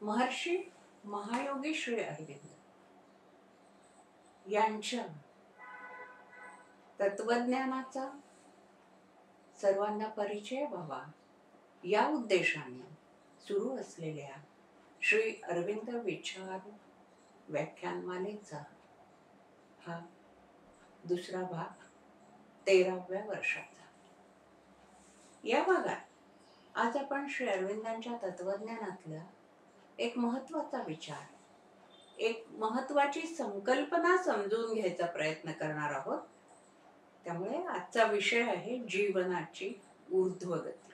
महर्षी महायोगी श्री अरविंद यांच्या तत्वज्ञानाचा सर्वांना परिचय व्हावा या उद्देशाने सुरू असलेल्या श्री अरविंद विचार व्याख्यानमालेचा हा दुसरा भाग 13व्या वर्षाचा. या भागात आज आपण श्री अरविंदांच्या तत्वज्ञानातला एक महत्त्वाचा विचार, एक महत्त्वाची संकल्पना समजून घ्यायचा प्रयत्न करणार आहोत. त्यामुळे आजचा विषय आहे जीवनाची ऊर्ध्वगती.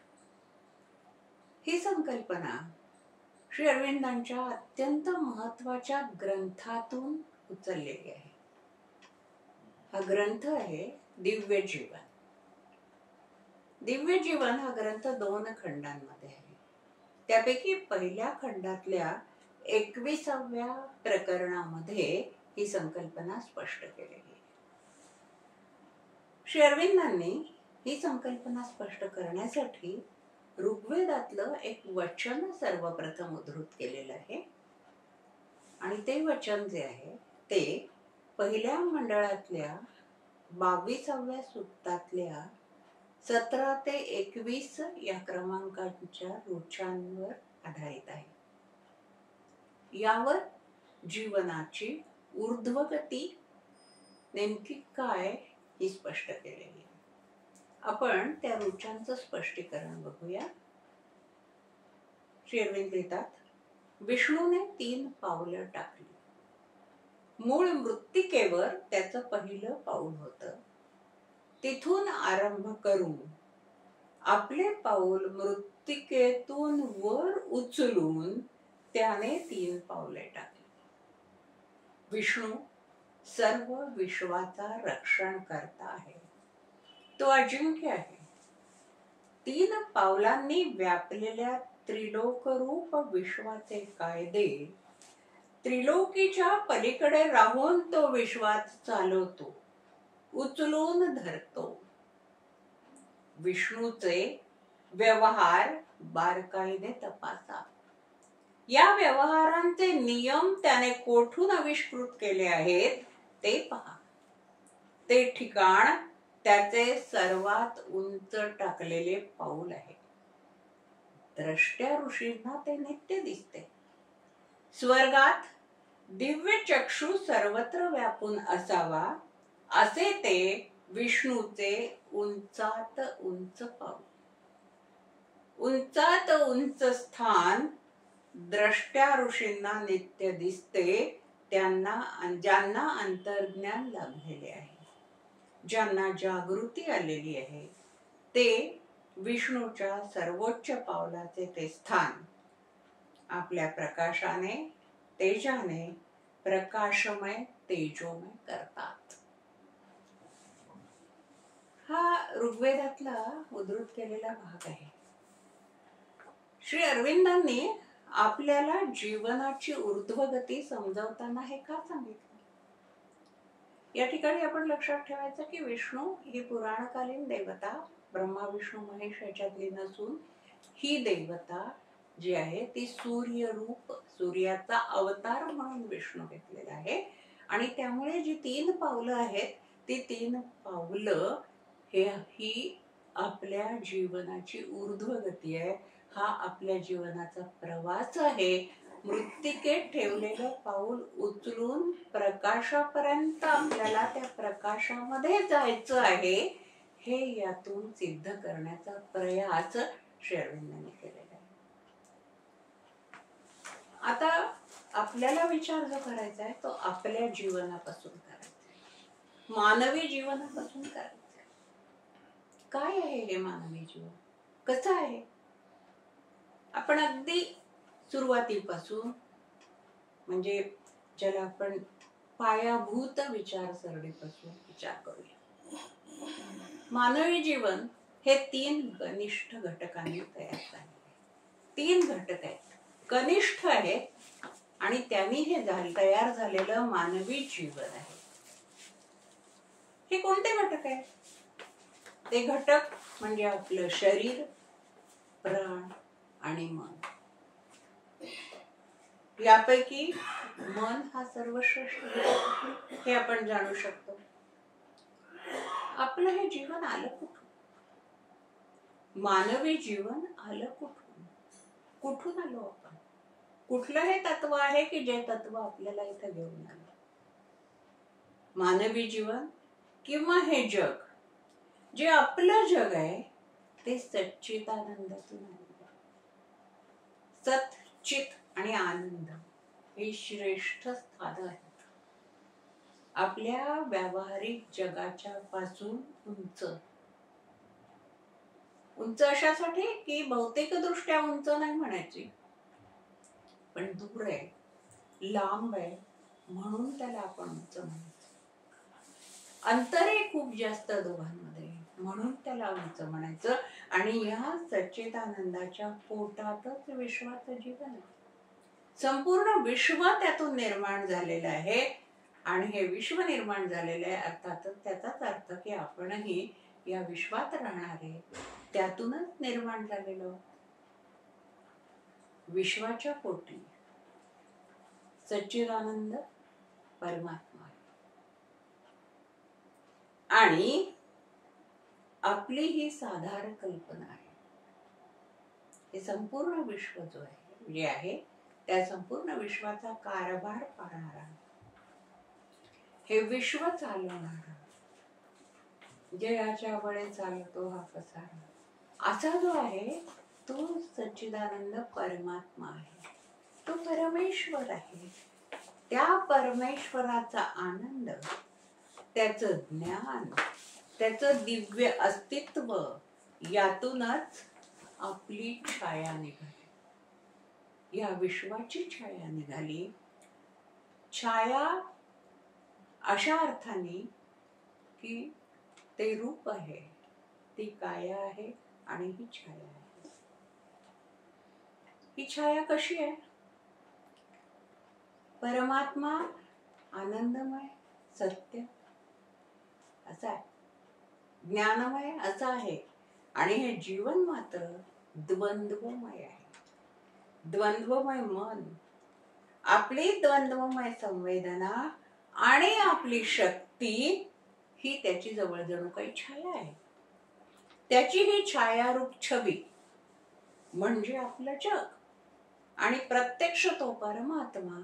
ही संकल्पना श्री अरविंदांच्या अत्यंत महत्त्वाच्या ग्रंथातून उचललेली आहे. हा ग्रंथ आहे दिव्य जीवन. दिव्य जीवन हा ग्रंथ 2 खंडांमध्ये आहे. त्यापैकी पहिल्या खंडातल्या 21व्या प्रकरणामध्ये ही संकल्पना स्पष्ट केलेली आहे. श्री अरविंदांनी ही संकल्पना स्पष्ट करण्यासाठी ऋग्वेदातलं एक वचन सर्वप्रथम उद्धृत केलेलं आहे. आणि ते वचन जे आहे ते पहिल्या मंडळातल्या 22व्या सूक्तातल्या 17 ते 21 या क्रमांकांच्या ऋचांवर आधारित आहे. यावर जीवनाची ऊर्ध्वगती नेमकी काय ही स्पष्ट केलेली आहे. आपण त्या ऋचांचं स्पष्टीकरण बघूया. श्री अरविंद लिहितात, विष्णूने 3 पावलं टाकली. मूळ मृत्तिकेवर त्याचं पहिलं पाऊल होतं. तिथून आरंभ करून आपले पाऊल मृत्तिकेतून वर उचलून त्याने 3 पावले टाकली. विष्णू सर्व विश्वाचा रक्षण करता आहे. तो अजिंक्य आहे. 3 पावलांनी व्यापलेल्या त्रिलोकरूप विश्वाचे कायदे त्रिलोकीच्या पलीकडे राहून तो विश्वात चालवतो, उचलून धरतो. विष्णूचे व्यवहार बारकाईने तपासा. या व्यवहारांचे नियम त्याने कोठून आविष्कृत केले आहेत ते पहा. ते ठिकाण त्याचे सर्वात उंच टाकलेले पाऊल आहे. द्रष्ट्या ऋषींना ते नित्य दिसते. स्वर्गात दिव्य चक्षु सर्वत्र व्यापून असावा असे ते विष्णूचे उंचात उंच पाऊल. उंचात उंच स्थान द्रष्ट्या ऋषींना नित्य दिसते. ज्यांना अंतर्ज्ञान लाभलेले आहे, ज्यांना जागृती आलेली आहे, ते विष्णूच्या सर्वोच्च पावलाचे ते स्थान आपल्या प्रकाशाने, तेजाने प्रकाशमय, तेजोमय करतात. हा ऋग्वेदातला उद्धृत केलेला भाग आहे. श्री अरविंदांनी आपल्याला जीवनाची ऊर्ध्वगती समजावताना हे का सांगितलं? या ठिकाणी आपण लक्षात ठेवायचं की विष्णू ही पुराणकालीन देवता, ब्रह्मा विष्णू महेश याच्यातली नसून ही देवता जी आहे ती सूर्यरूप, सूर्याचा अवतार म्हणून विष्णू घेतलेला आहे. आणि त्यामुळे जी 3 पावलं आहेत ती 3 पावलं ही आपल्या जीवनाची ऊर्ध्वगती आहे. हा आपल्या जीवनाचा प्रवास आहे. मृत्तिकेत ठेवलेलं पाऊल उचलून प्रकाशापर्यंत आपल्याला त्या प्रकाशामध्ये जायचं आहे, हे यातून सिद्ध करण्याचा प्रयास श्री अरविंदांनी केलेला आहे. आता आपल्याला विचार जो करायचा आहे तो आपल्या जीवनापासून करायचा आहे, मानवी जीवनापासून करायचा आहे. काय आहे हे मानवी जीवन, कसं आहे? आपण अगदी सुरुवातीपासून, म्हणजे ज्याला आपण पायाभूत विचारसरणीपासून विचार करूया. मानवी जीवन हे 3 कनिष्ठ घटकांनी तयार झाले. 3 घटक आहेत, कनिष्ठ आहेत, आणि त्यांनी हे तयार झालेलं मानवी जीवन आहे. हे कोणते घटक आहेत? ते घटक म्हणजे आपलं शरीर, प्राण आणि मन. यापैकी मन हा सर्वश्रेष्ठ घटक हे आपण जाणू शकतो. आपलं हे जीवन आलं कुठून? मानवी जीवन आलं कुठून? कुठून आलो आपण? कुठलं हे तत्व आहे की जे तत्व आपल्याला इथं घेऊन आलं? मानवी जीवन किंवा हे जग, जे आपलं जग आहे ते सच्चिदानंदातून आलेलं आहे. सत, चित आणि आनंद हे श्रेष्ठ स्थान आहेत. आपल्या व्यावहारिक जगाच्या पासून उंच. उंच अशासाठी की भौतिकदृष्ट्या उंच नाही म्हणायची, पण दूर आहे, लांब आहे, म्हणून त्याला आपण उंच म्हणायचं. अंतर आहे खूप जास्त दोघांमध्ये, म्हणून त्याला उंच म्हणायचं. आणि या सच्चिदानंदाच्या पोटातच विश्वाचं जीवन आहे. संपूर्ण विश्व त्यातून निर्माण झालेलं आहे. आणि हे विश्व निर्माण झालेलं आहे अर्थातच त्याचाच अर्थ की आपणही या विश्वात राहणारे त्यातूनच निर्माण झालेलो. विश्वाच्या पोटी सच्चिदानंद परमात्मा आहे. आणि आपली ही साधारण कल्पना आहे. हे संपूर्ण विश्व जो आहे जे आहे त्या संपूर्ण विश्वाचा कारभार पाहणारा, हे विश्व चालवणारा, जे याच्या वळे चालतो हा पसारा असा जो आहे तो सच्चिदानंद परमात्मा आहे. तो परमेश्वर आहे. त्या परमेश्वराचा आनंद, त्याचं ज्ञान, त्याचं दिव्य अस्तित्व यातूनच आपली छाया निघाली. या विश्वाची छाया निघाली. छाया अशा अर्थाने की ते रूप आहे, ती काया आहे आणि ही छाया आहे. ही छाया कशी आहे? परमात्मा आनंदमय, सत्य असं आहे, ज्ञानमय असं आहे. आणि हे जीवन मात्र द्वंद्वमय आहे. द्वंद्वमय मन, आपली द्वंद्वमय संवेदना आणि आपली शक्ती ही त्याची जवळ जणू काही छाया आहे. त्याची ही छायारूप छबी म्हणजे आपलं जग. आणि प्रत्यक्ष तो परमात्मा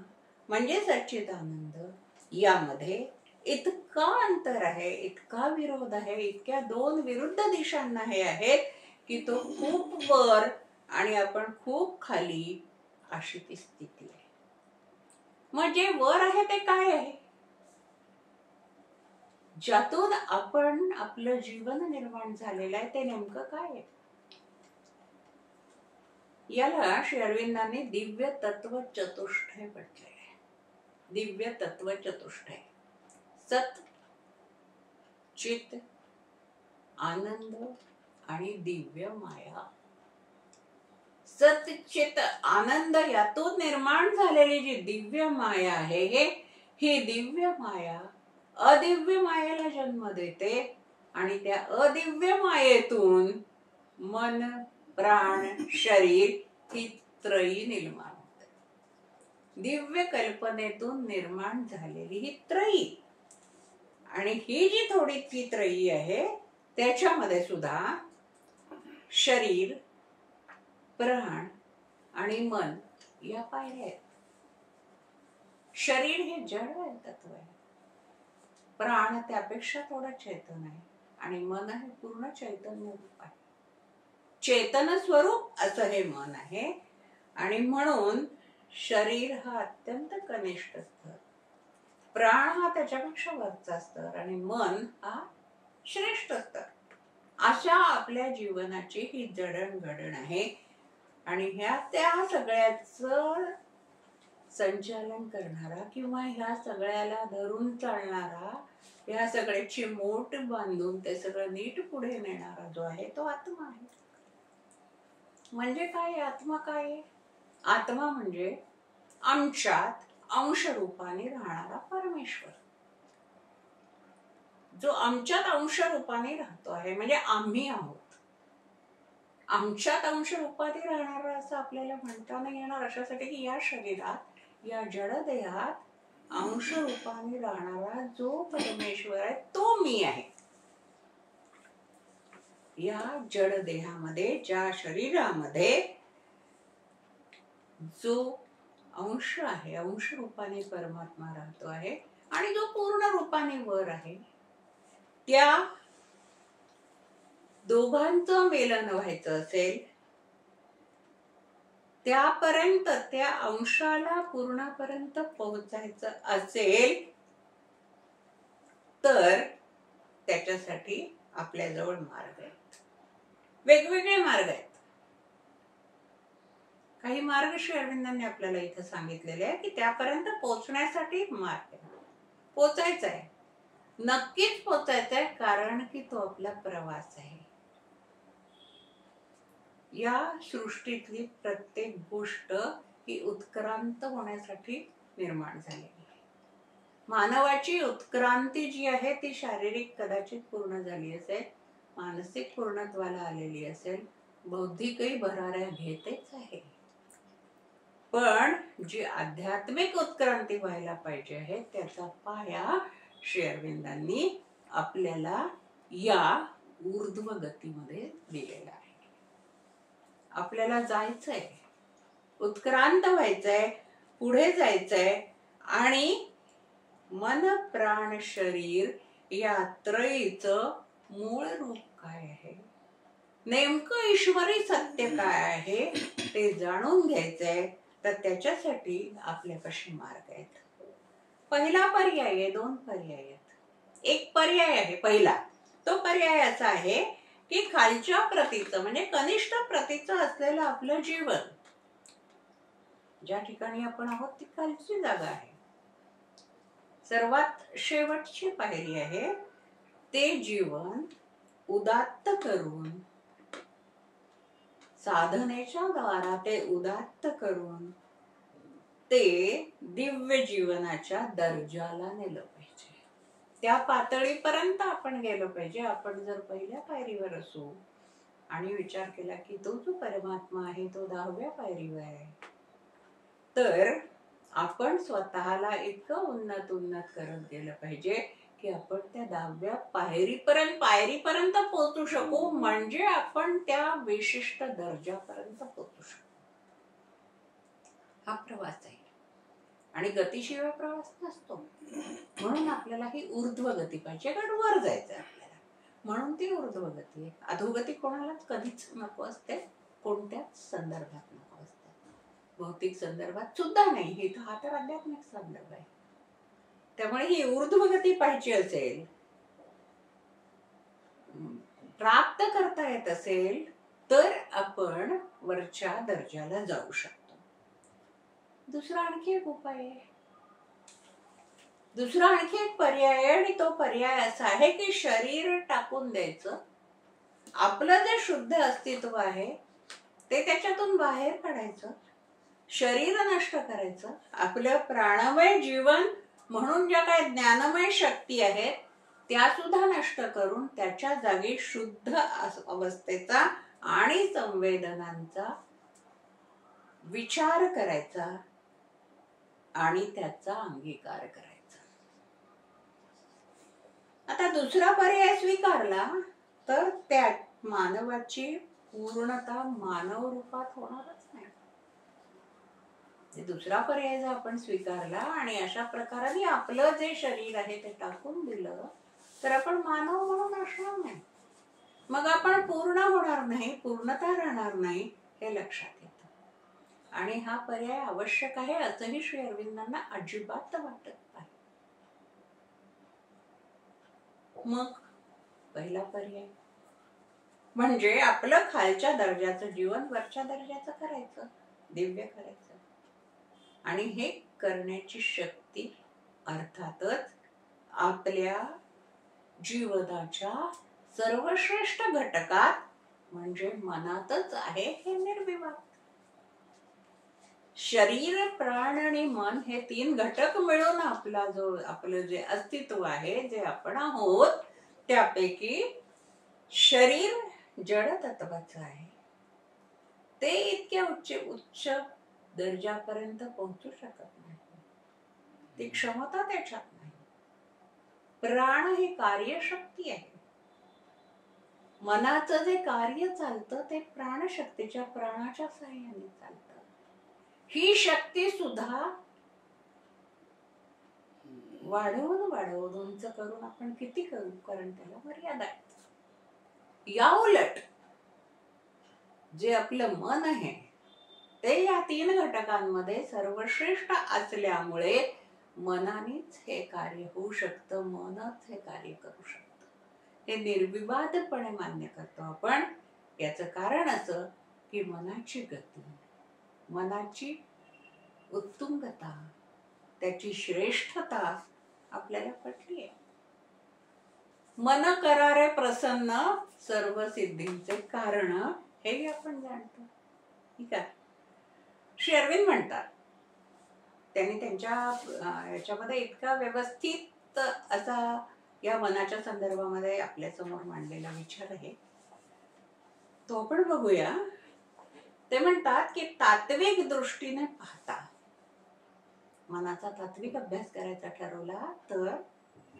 म्हणजे सच्चिदानंद. यामध्ये इतका अंतर आहे, इतका विरोध आहे, इतक्या दोन विरुद्ध दिशांना हे आहेत की तो खूप वर आणि आपण खूप खाली अशी ती स्थिती आहे. मग जे वर आहे ते काय आहे? ज्यातून आपण आपलं जीवन निर्माण झालेलं आहे ते नेमकं काय आहे? याला श्री अरविंदांनी दिव्य तत्व चतुष्टय म्हटलेलं आहे. दिव्य तत्व चतुष्टय. सत, चित, आनंद आणि दिव्य माया. सत, चित, आनंद यातून निर्माण झालेली जी दिव्य माया आहे ही दिव्य माया अदिव्य मायेला जन्म देते. आणि त्या अदिव्य मायेतून मन, प्राण, शरीर ही त्रयी निर्माण होते. दिव्य कल्पनेतून निर्माण झालेली ही त्रयी. आणि ही जी थोडीशी त्रयी आहे त्याच्यामध्ये सुद्धा शरीर, प्राण आणि मन या पायऱ्या आहेत. शरीर हे जड तत्व आहे, प्राण त्यापेक्षा थोडा चैतन्य आहे आणि मन हे पूर्ण चैतन्य रूप आहे. चेतन स्वरूप असं हे मन आहे. आणि म्हणून शरीर हा अत्यंत कनिष्ठ स्तर, प्राण हा त्याच्यापेक्षा वरचा स्तर आणि मन हा श्रेष्ठ स्तर. अशा आपल्या जीवनाची ही जडणघडण आहे. आणि ह्या त्या सगळ्याचं संचालन करणारा किंवा ह्या सगळ्याला धरून चालणारा, ह्या सगळ्याची मोठ बांधून ते सगळं नीट पुढे नेणारा जो आहे तो आत्मा आहे. म्हणजे काय आत्मा? काय आत्मा म्हणजे आमच्यात अंश रूपाने राहणारा परमेश्वर, जो आमच्यात अंश रूपाने राहतो आहे. म्हणजे आम्ही आहोत. आमच्यात अंश रूपाने राहणारा असं आपल्याला म्हणता नाही येणार, अशासाठी की या शरीरात या जडदेहात अंश रूपाने राहणारा जो परमेश्वर आहे तो मी आहे. या जडदेहामध्ये, ज्या शरीरामध्ये जो अंश आहे, अंश रूपाने परमात्मा राहतो आहे आणि जो पूर्ण रूपाने वर आहे, त्या दोघांचं मेलन व्हायचं असेल, त्यापर्यंत, त्या अंशाला पूर्णापर्यंत पोहोचायचं असेल तर त्याच्यासाठी आपल्याजवळ मार्ग आहेत. वेगवेगळे मार्ग आहेत. काही मार्ग श्री अरविंदांनी आपल्याला इथं सांगितलेले आहे की त्यापर्यंत पोहोचण्यासाठी मार्ग आहे. पोचायचं आहे, नक्कीच पोचायचं आहे, कारण की तो आपला प्रवास आहे. या सृष्टीतली प्रत्येक गोष्ट ही उत्क्रांत होण्यासाठी निर्माण झालेली आहे. मानवाची उत्क्रांती जी आहे ती शारीरिक कदाचित पूर्ण झाली असेल, मानसिक पूर्णत्वाला आलेली असेल, बौद्धिकही भराऱ्या घेतेच आहे, पण जी आध्यात्मिक उत्क्रांती व्हायला पाहिजे आहे त्याचा पाया श्री अरविंदांनी आपल्याला या ऊर्ध्व गतीमध्ये दिलेला आहे. आपल्याला जायचंय, उत्क्रांत व्हायचंय, पुढे जायचंय आणि मन प्राण शरीर या त्रयीचं मूळ रूप काय आहे, नेमकं ईश्वरी सत्य काय आहे ते जाणून घ्यायचंय. तर त्याच्यासाठी आपल्यापाशी मार्ग आहेत. पहिला पर्याय आहे, दोन पर्याय आहेत. एक पर्याय आहे पहिला, तो पर्याय असा आहे की खालच्या प्रतीचं म्हणजे कनिष्ठ प्रतीचं असलेलं आपलं जीवन, ज्या ठिकाणी आपण आहोत ती खालची जागा आहे, सर्वात शेवटची पायरी आहे. ते जीवन उदात्त करून, साधनेच्या द्वारा ते उदात्त करून ते दिव्य जीवनाच्या दर्जाला नेलं पाहिजे. त्या पातळीपर्यंत आपण गेलो पाहिजे. आपण जर पहिल्या पायरीवर असू आणि विचार केला की तो जो परमात्मा आहे तो 10व्या पायरीवर आहे, तर आपण स्वतःला इतकं उन्नत करत गेलं पाहिजे की आपण त्या 10व्या पायरीपर्यंत पोहोचू शकू, म्हणजे आपण त्या विशिष्ट दर्जापर्यंत पोहोचू शकू. हा प्रवास आहे आणि गतीशिवाय प्रवास नसतो. म्हणून आपल्याला ही ऊर्ध्व गती पाहिजे, कारण वर जायचं आपल्याला, म्हणून ती ऊर्ध्व गती आहे. अधोगती कोणालाच कधीच नको असते, कोणत्याच संदर्भात नको असते, भौतिक संदर्भात सुद्धा नाही. हे हा तर आध्यात्मिक संदर्भ आहे. त्यामुळे ही ऊर्ध्व गती पाहिजे असेल, प्राप्त करता येत असेल, तर आपण वरच्या दर्जाला जाऊ शकतो. दुसरा आणखी एक उपाय आहे, दुसरा आणखी एक पर्याय आहे आणि तो पर्याय असा आहे की शरीर टाकून द्यायचं, आपलं जे शुद्ध अस्तित्व आहे ते त्याच्यातून बाहेर काढायचं, शरीर नष्ट करायचं, आपलं प्राणमय जीवन म्हणून ज्या काही ज्ञानमय शक्ती आहेत त्या सुद्धा नष्ट करून त्याच्या जागी शुद्ध अवस्थेचा आणि संवेदनांचा विचार करायचा आणि त्याचा अंगीकार करायचा. आता दुसरा पर्याय स्वीकारला तर त्या मानवाची पूर्णता मानव रूपात होणारच नाही. दुसरा पर्याय जर आपण स्वीकारला आणि अशा प्रकाराने आपलं जे शरीर आहे ते टाकून दिलं तर आपण मानव म्हणून असणार नाही, मग आपण पूर्ण होणार नाही, पूर्णता राहणार नाही, हे लक्षात येतं. आणि हा पर्याय आवश्यक आहे असंही श्री अरविंदांना अजिबात वाटत नाही. मग पहिला पर्याय म्हणजे आपलं खालच्या दर्जाचं जीवन वरच्या दर्जाचं करायचं, दिव्य करायचं. आणि हे करण्याची शक्ती अर्थातच आपल्या जीवनाच्या सर्वश्रेष्ठ घटकात म्हणजे मनातच आहे, हे निर्विवाद. शरीर, प्राण आणि मन हे 3 घटक मिळून आपलं जे अस्तित्व आहे, जे आपण आहोत, त्यापैकी शरीर जड तत्वाचं आहे. ते इतक्या उच्च दर्जापर्यंत पोहोचू शकत नाही. ती क्षमता त्याच्यात नाही. प्राण ही कार्यशक्ती आहे. मनाचं जे कार्य चालतं ते प्राणशक्तीच्या, प्राणाच्या साहाय्याने चालतं. ही शक्ती सुद्धा वाढवून उंच करून आपण किती करू, कारण त्याला मर्यादा आहेत. या उलट जे आपलं मन आहे ते या 3 घटकांमध्ये सर्वश्रेष्ठ असल्यामुळे मनानेच हे कार्य होऊ शकतं, मनच हे कार्य करू शकतं. हे निर्विवादपणे मान्य करतो आपण. याचं कारण असं की मनाची गती, मनाची उत्तुंगता, त्याची श्रेष्ठता आपल्याला पटली आहे. मन करारे प्रसन्न सर्व सिद्धींचे कारण, हे आपण जाणतो. ठीक आहे. श्री अरविंद म्हणतात, त्यांनी त्यांच्या याच्यामध्ये इतका व्यवस्थित असा या मनाच्या संदर्भामध्ये आपल्या समोर मांडलेला विचार आहे, तो आपण बघूया. ते म्हणतात की तात्विक दृष्टीने पाहता, मनाचा तात्विक अभ्यास करायचा ठरवला तर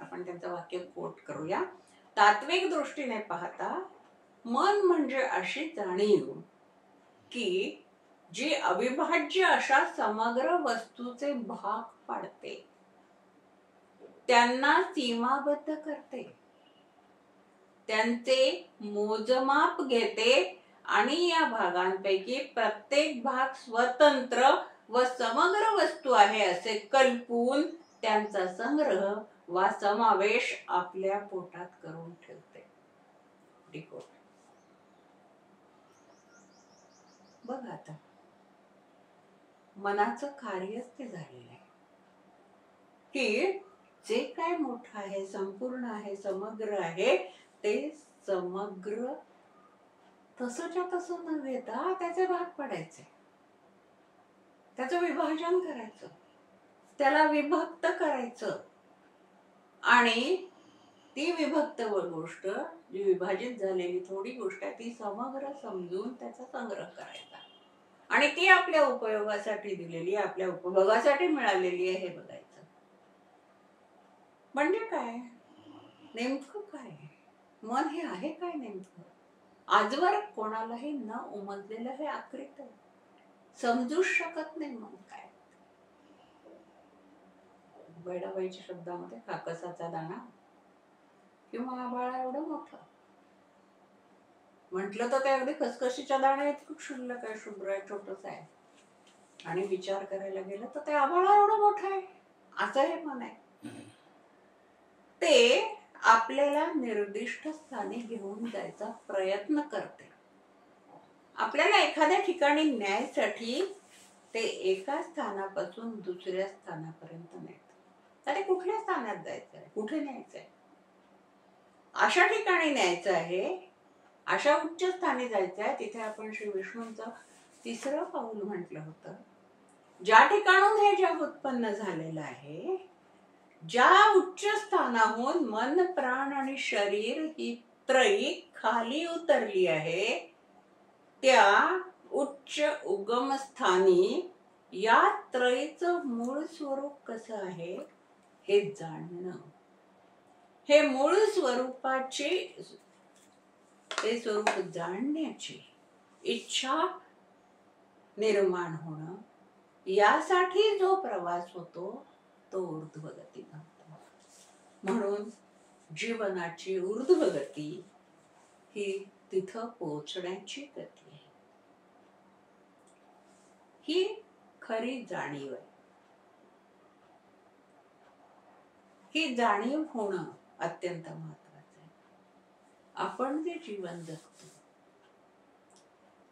आपण त्यांचं वाक्य कोट करूया. तात्विक दृष्टीने पाहता मन म्हणजे अशी जाणीव की जी अविभाज्य अशा समग्र वस्तूचे भाग पाडते, त्यांना सीमाबद्ध करते, त्यांचे मोजमाप घेते आणि या भागांपैकी प्रत्येक भाग स्वतंत्र व समग्र वस्तू आहे असे कल्पून त्यांचा संग्रह वा समावेश आपल्या पोटात करून ठेवते. बघा आता मनाचं कार्यच ते झालेलं आहे की जे काय मोठं आहे, संपूर्ण आहे, समग्र आहे, ते समग्र तसंच्या तसं न घेता त्याचे भाग पाडायचे, त्याचं विभाजन करायचं, त्याला विभक्त करायचं आणि ती विभक्त गोष्ट, जी विभाजित झालेली थोडी गोष्ट आहे, ती समग्र समजून त्याचा संग्रह करायचा आणि ती आपल्या उपयोगासाठी दिलेली, आपल्या उपभोगासाठी मिळालेली आहे हे बघायचं. म्हणजे काय, नेमकं काय मन हे आहे काय नेमकं, आजवर कोणालाही न उमजलेलं हे आकृत आहे, समजूच शकत नाही मन काय. बैडाबाईच्या शब्दामध्ये काकसाचा दाणा किंवा आभाळा एवढं मोठं म्हटलं तर ते अगदी खसखशीच्या दाण्या इतकं क्षुल्लक आहे, शुभ्र आहे, छोटस आहे. आणि विचार करायला गेलं तर ते आभाळा एवढं मोठं आहे, असं हे मन आहे. ते आपल्याला निर्दिष्ट स्थानी घेऊन जायचा प्रयत्न करते. आपल्याला एखाद्या ठिकाणी न्यायसाठी ते एका स्थानापासून दुसऱ्या स्थानापर्यंत नेत. तर कुठल्या स्थानात जायचं आहे, कुठे न्यायचं आहे, अशा ठिकाणी न्यायचं आहे, अशा उच्च स्थानी जायचं आहे. तिथे आपण श्री विष्णूंचं 3रं पाऊल म्हटलं होतं. ज्या ठिकाणून हे जग उत्पन्न झालेलं आहे, ज्या उच्च स्थानाहून मन, प्राण आणि शरीर ही त्रयी खाली उतरली आहे, त्या उच्च उगम स्थानी या त्रयीचं मूळ स्वरूप कसं आहे हे जाणणं, हे मूळ स्वरूपाचे, ते स्वरूप जाणण्याची इच्छा निर्माण होणं, यासाठी जो प्रवास होतो तो ऊर्ध्वगती म्हणतो. म्हणून जीवनाची ऊर्ध्वगती ही तिथं पोहोचण्याची गती आहे. ही खरी जाणीव आहे. ही जाणीव होणं अत्यंत महत्वाचं आहे. आपण जे जीवन जगतो,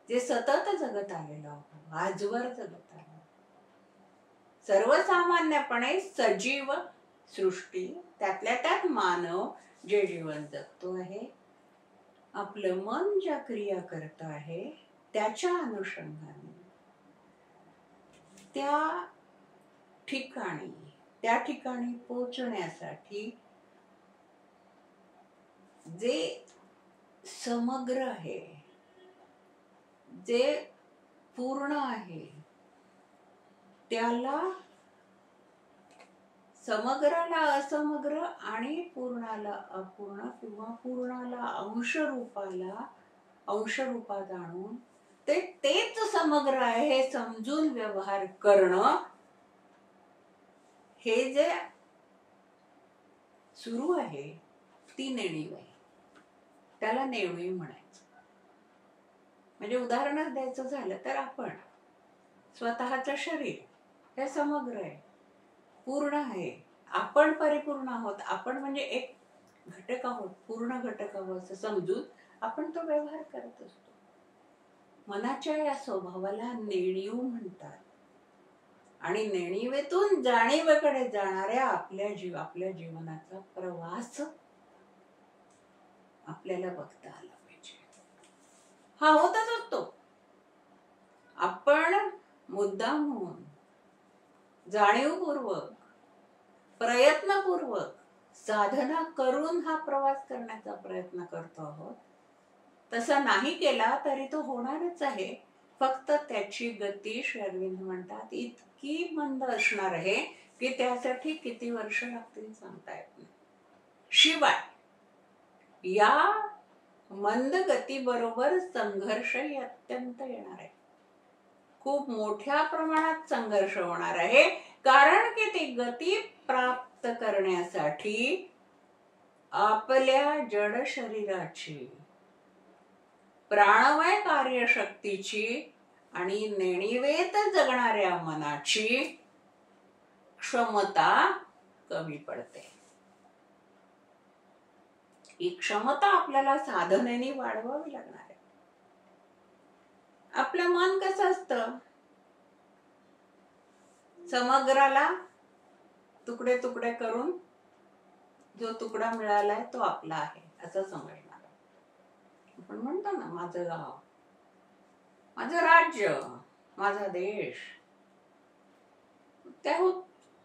जे सतत जगत आलेलो आहोत, आजवर जगत आलो, सर्वसामान्यपणे सजीव सृष्टी, त्यातल्या त्यात मानव जे जीवन जगतो आहे, आपलं मन ज्या क्रिया करत आहे त्याच्या अनुषंगाने त्या ठिकाणी पोहोचण्यासाठी जे समग्र आहे, जे पूर्ण आहे, त्याला समग्राला असमग्र आणि पूर्णाला अपूर्ण किंवा पूर्णाला अंश रूपात आणून तेच समग्र आहे हे समजून व्यवहार करणं, हे जे सुरू आहे ती नेणीव आहे. त्याला नेणीव म्हणायचं. म्हणजे उदाहरणच द्यायचं झालं तर आपण स्वतःचं शरीर हे समग्र आहे, पूर्ण आहे, आपण परिपूर्ण आहोत, आपण म्हणजे एक घटक आहोत, पूर्ण घटक आहोत असं समजून आपण तो व्यवहार करत असतो. मनाच्या या स्वभावाला नेणीव म्हणतात. आणि नेणिवेतून जाणीवेकडे जाणाऱ्या आपल्या जीवनाचा प्रवास आपल्याला बघता आला पाहिजे. हा होतच असतो. आपण मुद्दाम होऊन जाणीवपूर्वक प्रयत्नपूर्वक साधना करून हा प्रवास करण्याचा प्रयत्न करतो आहोत. तसा नाही केला तरी तो होणारच आहे. फक्त त्याची गती श्री अरविंद म्हणतात इतकी मंद असणार आहे की त्यासाठी किती वर्ष लागतील सांगता येत नाही. शिवाय या मंद गती बरोबर संघर्षही अत्यंत येणार आहे. खूप मोठ्या प्रमाणात संघर्ष होणार आहे. कारण की ती गती प्राप्त करण्यासाठी आपल्या जड शरीराची, प्राणमय कार्यशक्तीची आणि नेणिवेत जगणाऱ्या मनाची क्षमता कमी पडते. ही क्षमता आपल्याला साधनेने वाढवावी लागणार आहे. आपलं मन कसं असतं, समग्राला तुकडे तुकडे करून जो तुकडा मिळालाय तो आपला आहे असं समजणार. आपण म्हणतो ना माझं गाव, माझं राज्य, माझा देश,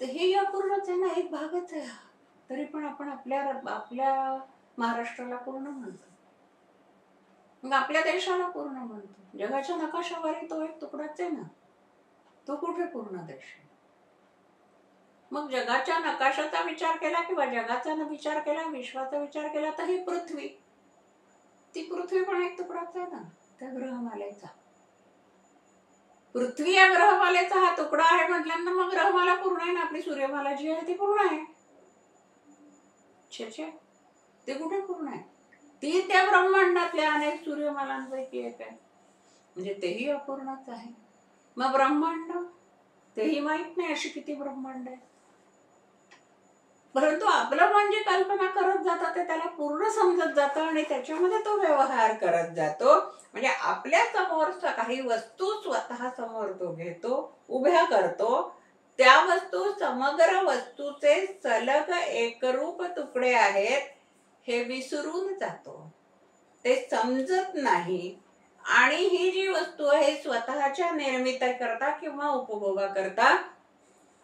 हे अपूर्णच आहे ना, एक भागच आहे. तरी पण आपण आपल्या महाराष्ट्राला पूर्ण म्हणतो, मग आपल्या देशाला पूर्ण म्हणतो. जगाच्या नकाशावर तो एक तुकडाच आहे ना, तो कुठे पूर्ण देश आहे? मग जगाच्या नकाशाचा विचार केला किंवा जगाचा विचार केला, विश्वाचा विचार केला तर ही पृथ्वी, ती पृथ्वी पण एक तुकडाच आहे ना त्या ग्रहमालेचा. पृथ्वी या ग्रहमालेचा हा तुकडा आहे म्हटल्यानंतर मग ग्रहमाला पूर्ण आहे ना. आपली सूर्यमाला जी आहे ती पूर्ण आहे. छे ते कुठे पूर्ण आहे? ती त्या ब्रह्मांडातल्या अनेक सूर्यमालांपैकी एक आहे. म्हणजे तेही अपूर्णच आहे. मग ब्रह्मांड तेही माहित नाही अशी किती ब्रह्मांड आहे. परंतु आपलं मन जे कल्पना करत जातं ते त्याला पूर्ण समजत जातं आणि त्याच्यामध्ये तो व्यवहार करत जातो. म्हणजे आपल्या समोर काही वस्तू स्वतः समोर तो घेतो, उभ्या करतो. त्या वस्तू समग्र वस्तूचे सलग एकरूप तुकडे आहेत हे विसरून जातो, ते समजत नाही. आणि ही जी वस्तू आहे स्वतःच्या निर्मितीकरता किंवा उपभोगाकरता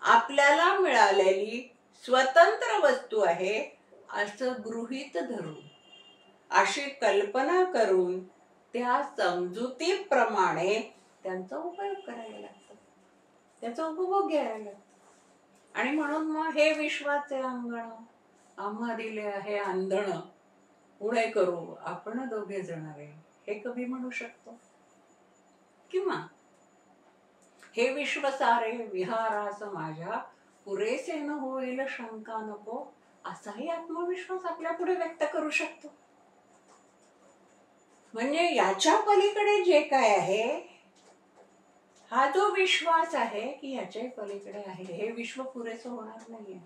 आपल्याला मिळालेली स्वतंत्र वस्तू आहे असं गृहीत धरून, अशी कल्पना करून त्या समजुतीप्रमाणे त्यांचा उपयोग करायला लागतो, त्याचा उपभोग घ्यायला लागतो. आणि म्हणून मग हे विश्वाचे अंगण आम्हा दिले आहे अंधण, पुढे करू आपण दोघे जण रे, हे कवी म्हणू शकतो. किंवा हे विश्व सारे विहारास माझ्या, पुरेसे न होईल शंका नको, असाही आत्मविश्वास आपल्या पुढे व्यक्त करू शकतो. म्हणजे याच्या पलीकडे जे काय आहे, हा जो विश्वास आहे की याच्या पलीकडे आहे, हे विश्व पुरेसं होणार नाहीये,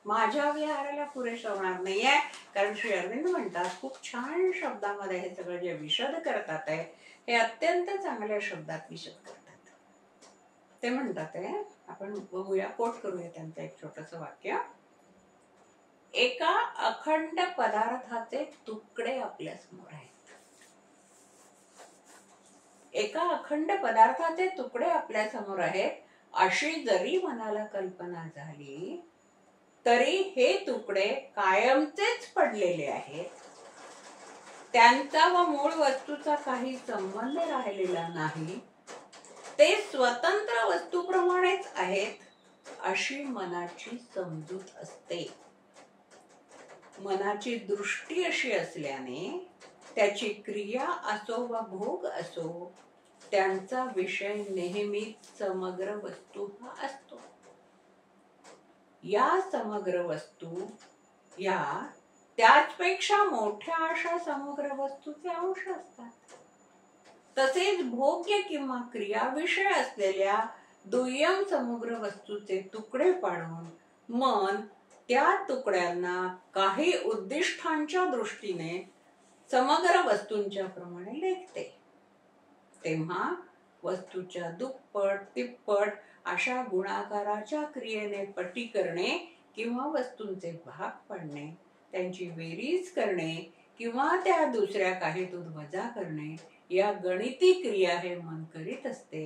माझ्या विहाराला पुरेसं होणार नाहीये. कारण श्री अरविंद म्हणतात, खूप छान शब्दामध्ये हे सगळं जे विशद करतात आहे हे अत्यंत चांगल्या शब्दात विशद करतात. ते म्हणतात आहे, आपण बघूया, कोट करूया त्यांचं एक छोटंसं वाक्य. एका अखंड पदार्थाचे तुकडे आपल्या समोर आहेत. एका अखंड पदार्थाचे तुकडे आपल्या समोर आहेत अशी जरी मनाला कल्पना झाली तरी हे तुकडे कायमचेच पडलेले आहेत. त्यांचा व मूळ वस्तूचा काही संबंध राहिलेला नाही. ते स्वतंत्र वस्तूप्रमाणेच आहेत अशी मनाची समजूत असते. मनाची दृष्टी अशी असल्याने त्याची क्रिया असो वा भोग असो, त्यांचा विषय नेहमीच समग्र वस्तू हा असतो. या समग्र वस्तू या त्याचपेक्षा मोठ्या अशा समग्र वस्तूचे अंश असतात. तसेच भोग्य किंवा क्रिया विषय असलेल्या दुय्यम समग्र वस्तूचे तुकडे पाडून मन त्या तुकड्यांना काही उद्दिष्टांच्या दृष्टीने समग्र वस्तूंच्या प्रमाणे लेखते. तेव्हा वस्तूच्या दुप्पट तिप्पट अशा गुणाकाराच्या क्रियेने पटी करणे किंवा वस्तूंचे भाग पाडणे, त्यांची बेरीज करणे किंवा त्या दुसऱ्या काहीतून वजा करणे या गणिती क्रिया हे मन करीत असते.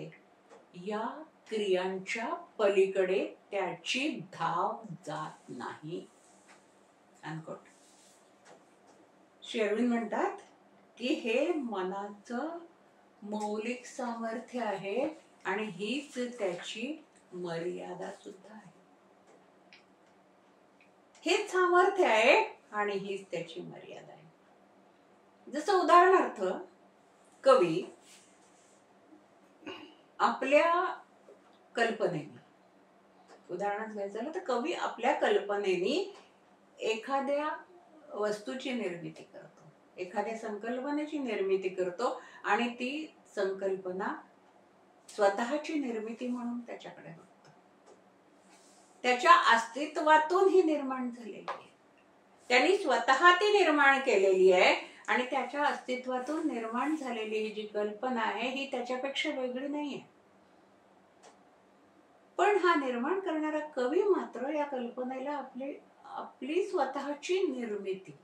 या क्रियांच्या पलीकडे त्याची धाव जात नाही. अनकोट. श्री अरविंद म्हणतात की हे मनाचं मौलिक सामर्थ्य आहे आणि हीच त्याची मर्यादा सुद्धा आहे. हेच सामर्थ्य आहे आणि हीच त्याची मर्यादा आहे. जसं उदाहरणार्थ कवी आपल्या कल्पनेने, उदाहरण घ्यायचं झालं तर कवी आपल्या कल्पनेने एखाद्या वस्तूची निर्मिती करतो, एखाद्या संकल्पनेची निर्मिती करतो आणि ती संकल्पना स्वतःची निर्मिती म्हणून त्याच्याकडे बघतो. त्याच्या अस्तित्वातून ही निर्माण झालेली आहे. त्यांनी स्वतः ती निर्माण केलेली आहे आणि त्याच्या अस्तित्वातून निर्माण झालेली ही जी कल्पना आहे ही त्याच्यापेक्षा वेगळी नाहीये. पण हा निर्माण करणारा कवी मात्र या कल्पनेला आपली स्वतःची निर्मिती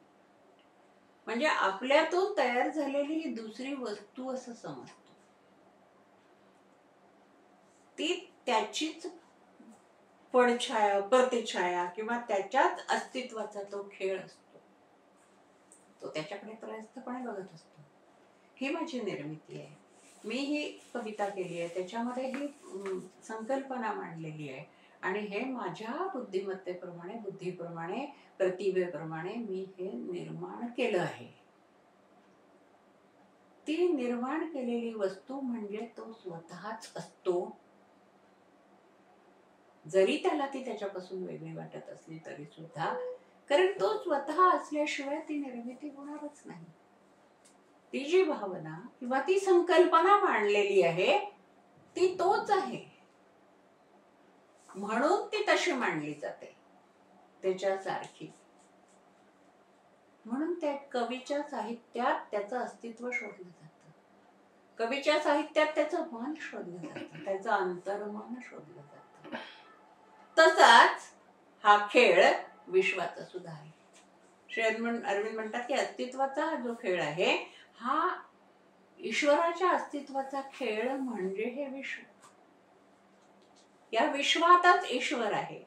म्हणजे आपल्यातून तयार झालेली ही दुसरी वस्तू असं समजतो. ती त्याचीच पडछाया, प्रतिछाया किंवा त्याच्याच अस्तित्वाचा तो खेळ असतो. तो त्याच्याकडे त्रयस्थपणे बघत असतो. ही माझी निर्मिती आहे, मी ही कविता केली आहे, त्याच्यामध्ये ही संकल्पना मांडलेली आहे आणि हे माझ्या बुद्धिमत्तेप्रमाणे, बुद्धीप्रमाणे, प्रतिभेप्रमाणे मी हे निर्माण केलं आहे. ती निर्माण केलेली वस्तू म्हणजे तो स्वतःच असतो. जरी त्याला ती त्याच्यापासून वेगळी वाटत असली तरी सुद्धा, कारण तो स्वतः असल्याशिवाय ती निर्मिती होणारच नाही. ती जी भावना किंवा ती संकल्पना मांडलेली आहे ती तोच आहे, म्हणून ती तशी मांडली जाते त्याच्यासारखी. म्हणून त्या कवीच्या साहित्यात त्याचं अस्तित्व शोधलं जातं, कवीच्या साहित्यात त्याचं मन शोधलं जातं, त्याचं अंतर्मन शोधलं जातं. तसाच हा खेळ विश्वाचा सुद्धा आहे. श्री अरविंद म्हणतात की अस्तित्वाचा हा जो खेळ आहे हा ईश्वराच्या अस्तित्वाचा खेळ म्हणजे हे विश्व. या विश्वातच ईश्वर आहे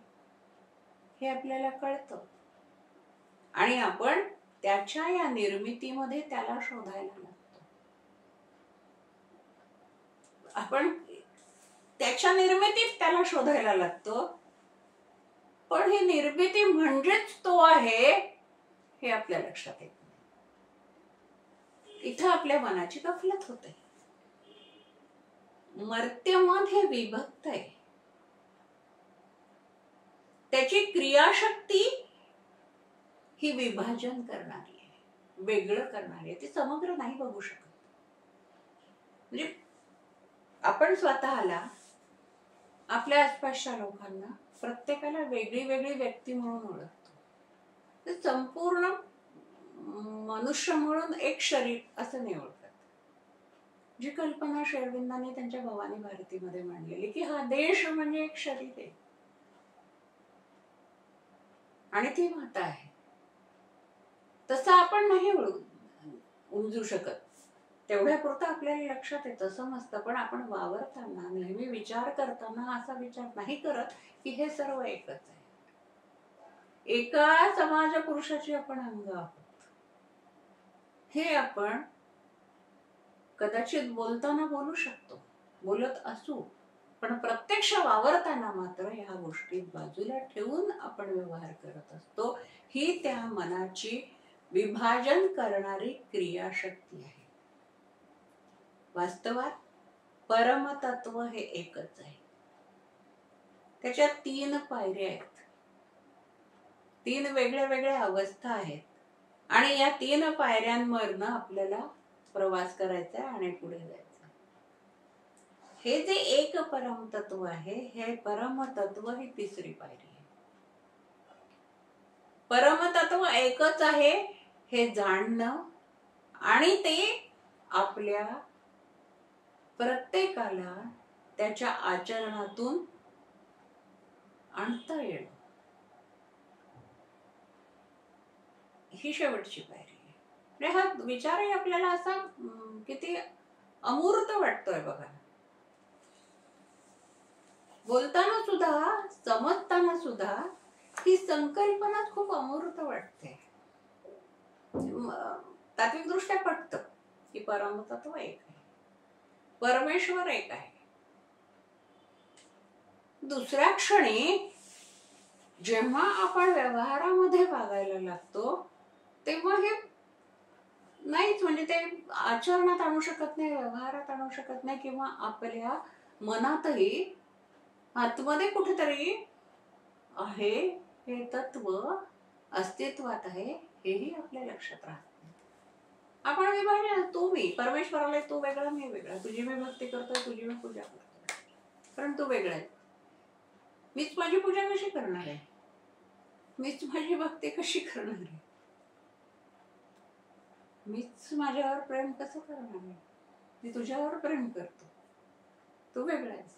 हे आपल्याला कळतं आणि आपण त्याच्या या निर्मितीमध्ये त्याला शोधायला लागतो. आपण त्याच्या निर्मितीत त्याला शोधायला लागतो, पण ही निर्मिती म्हणजेच तो आहे हे आपल्या लक्षात येत नाही. इथं आपल्या मनाची गफलत होते. मर्त्य मन हे विभक्त आहे, त्याची क्रियाशक्ती ही विभाजन करणारी आहे, वेगळं करणारी आहे, ती समग्र नाही बघू शकत. म्हणजे आपण स्वतःला, आपल्या आसपासच्या लोकांना प्रत्येकाला वेगळी वेगळी व्यक्ती म्हणून ओळखतो. ते संपूर्ण मनुष्य म्हणून एक शरीर असं नाही ओळखत. जी कल्पना श्री अरविंदांनी त्यांच्या भवानी भारतीमध्ये मांडलेली की हा देश म्हणजे एक शरीर आहे आणि ती माता आहे, तसं आपण नाही उमजू शकत. तेवढ्यापुरतं आपल्याला लक्षात येतं, समजतं. पण आपण वावरताना, नेहमी विचार करताना असा विचार नाही करत की हे सर्व एकच आहे. एका समाज पुरुषाची आपण अंग आहोत. हे आपण कदाचित बोलताना बोलू शकतो, बोलत असू, पण प्रत्यक्ष वावरताना मात्र ह्या गोष्टी बाजूला ठेवून आपण व्यवहार करत असतो. ही त्या मनाची विभाजन करणारी क्रियाशक्ती आहे. वास्तवात परमतत्व हे एकच आहे. त्याच्यात 3 पायऱ्या आहेत, 3 वेगळ्या वेगळ्या अवस्था आहेत आणि या 3 पायऱ्यांवरनं आपल्याला प्रवास करायचा आहे आणि पुढे जायचं. हे जे एक परमतत्व आहे, हे परमतत्व ही 3री पायरी आहे. परमतत्व एकच आहे हे जाणणं आणि ते आपल्या प्रत्येकाला त्याच्या आचरणातून आणता येणं, ही शेवटची पायरी आहे. हा विचारही आपल्याला असा किती अमूर्त वाटतोय बघा. बोलताना सुद्धा, समजताना सुद्धा ही संकल्पना खूप अमूर्त वाटते. तात्विक दृष्ट्या पटतं की परमतत्व एक आहे, परमेश्वर एक आहे. दुसऱ्या क्षणी जेव्हा आपण व्यवहारामध्ये वागायला लागतो तेव्हा हे नाहीच, म्हणजे ते आचरणात आणू शकत नाही, व्यवहारात आणू शकत नाही, किंवा आपल्या मनातही आतमध्ये कुठेतरी आहे हे तत्व अस्तित्वात आहे हेही आपल्या लक्षात राहत नाही. आपण विभाजन, तू मी, परमेश्वराला तू वेगळा मी वेगळा, तुझी मी भक्ती करतोय, तुझी मी पूजा करतोय, कारण तू वेगळा आहे. मीच माझी पूजा कशी करणार आहे, मीच माझी भक्ती कशी करणार आहे, मीच माझ्यावर प्रेम कसं करणार आहे, मी तुझ्यावर प्रेम करतो, तू वेगळा आहेस.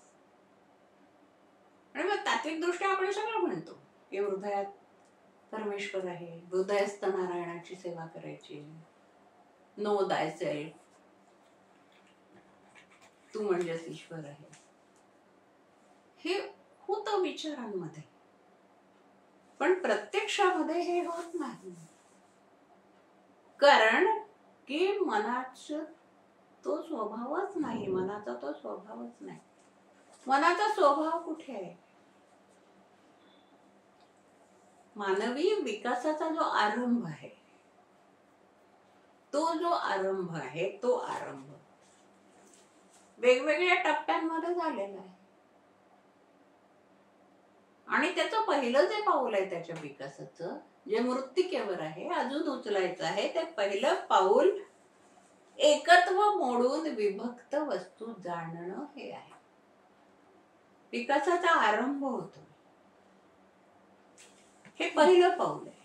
आणि मग तात्विक दृष्ट्या आपण सगळं म्हणतो की हृदयात परमेश्वर आहे, हृदयस्थ नारायणाची सेवा करायची, नो दाय सेल्फ, तू म्हणजेच ईश्वर आहे. हे होतं विचारांमध्ये, पण प्रत्यक्षामध्ये हे होत नाही, कारण की मनाचा तो स्वभावच नाही. मनाचा तो स्वभावच नाही. मनाचा स्वभाव कुठे आहे? मानवी विकासाचा जो आरंभ आहे, तो जो आरंभ आहे, तो आरंभ वेगवेगळ्या टप्प्यांमध्ये झालेला आहे. आणि त्याचं पहिलं जे पाऊल आहे त्याच्या विकासाचं, जे मृत्तिकेवर आहे, अजून उचलायचं आहे, ते पहिलं पाऊल एकत्व मोडून विभक्त वस्तू जाणणं हे आहे. विकासाचा आरंभ होतो, हे पहिलं पाऊल आहे.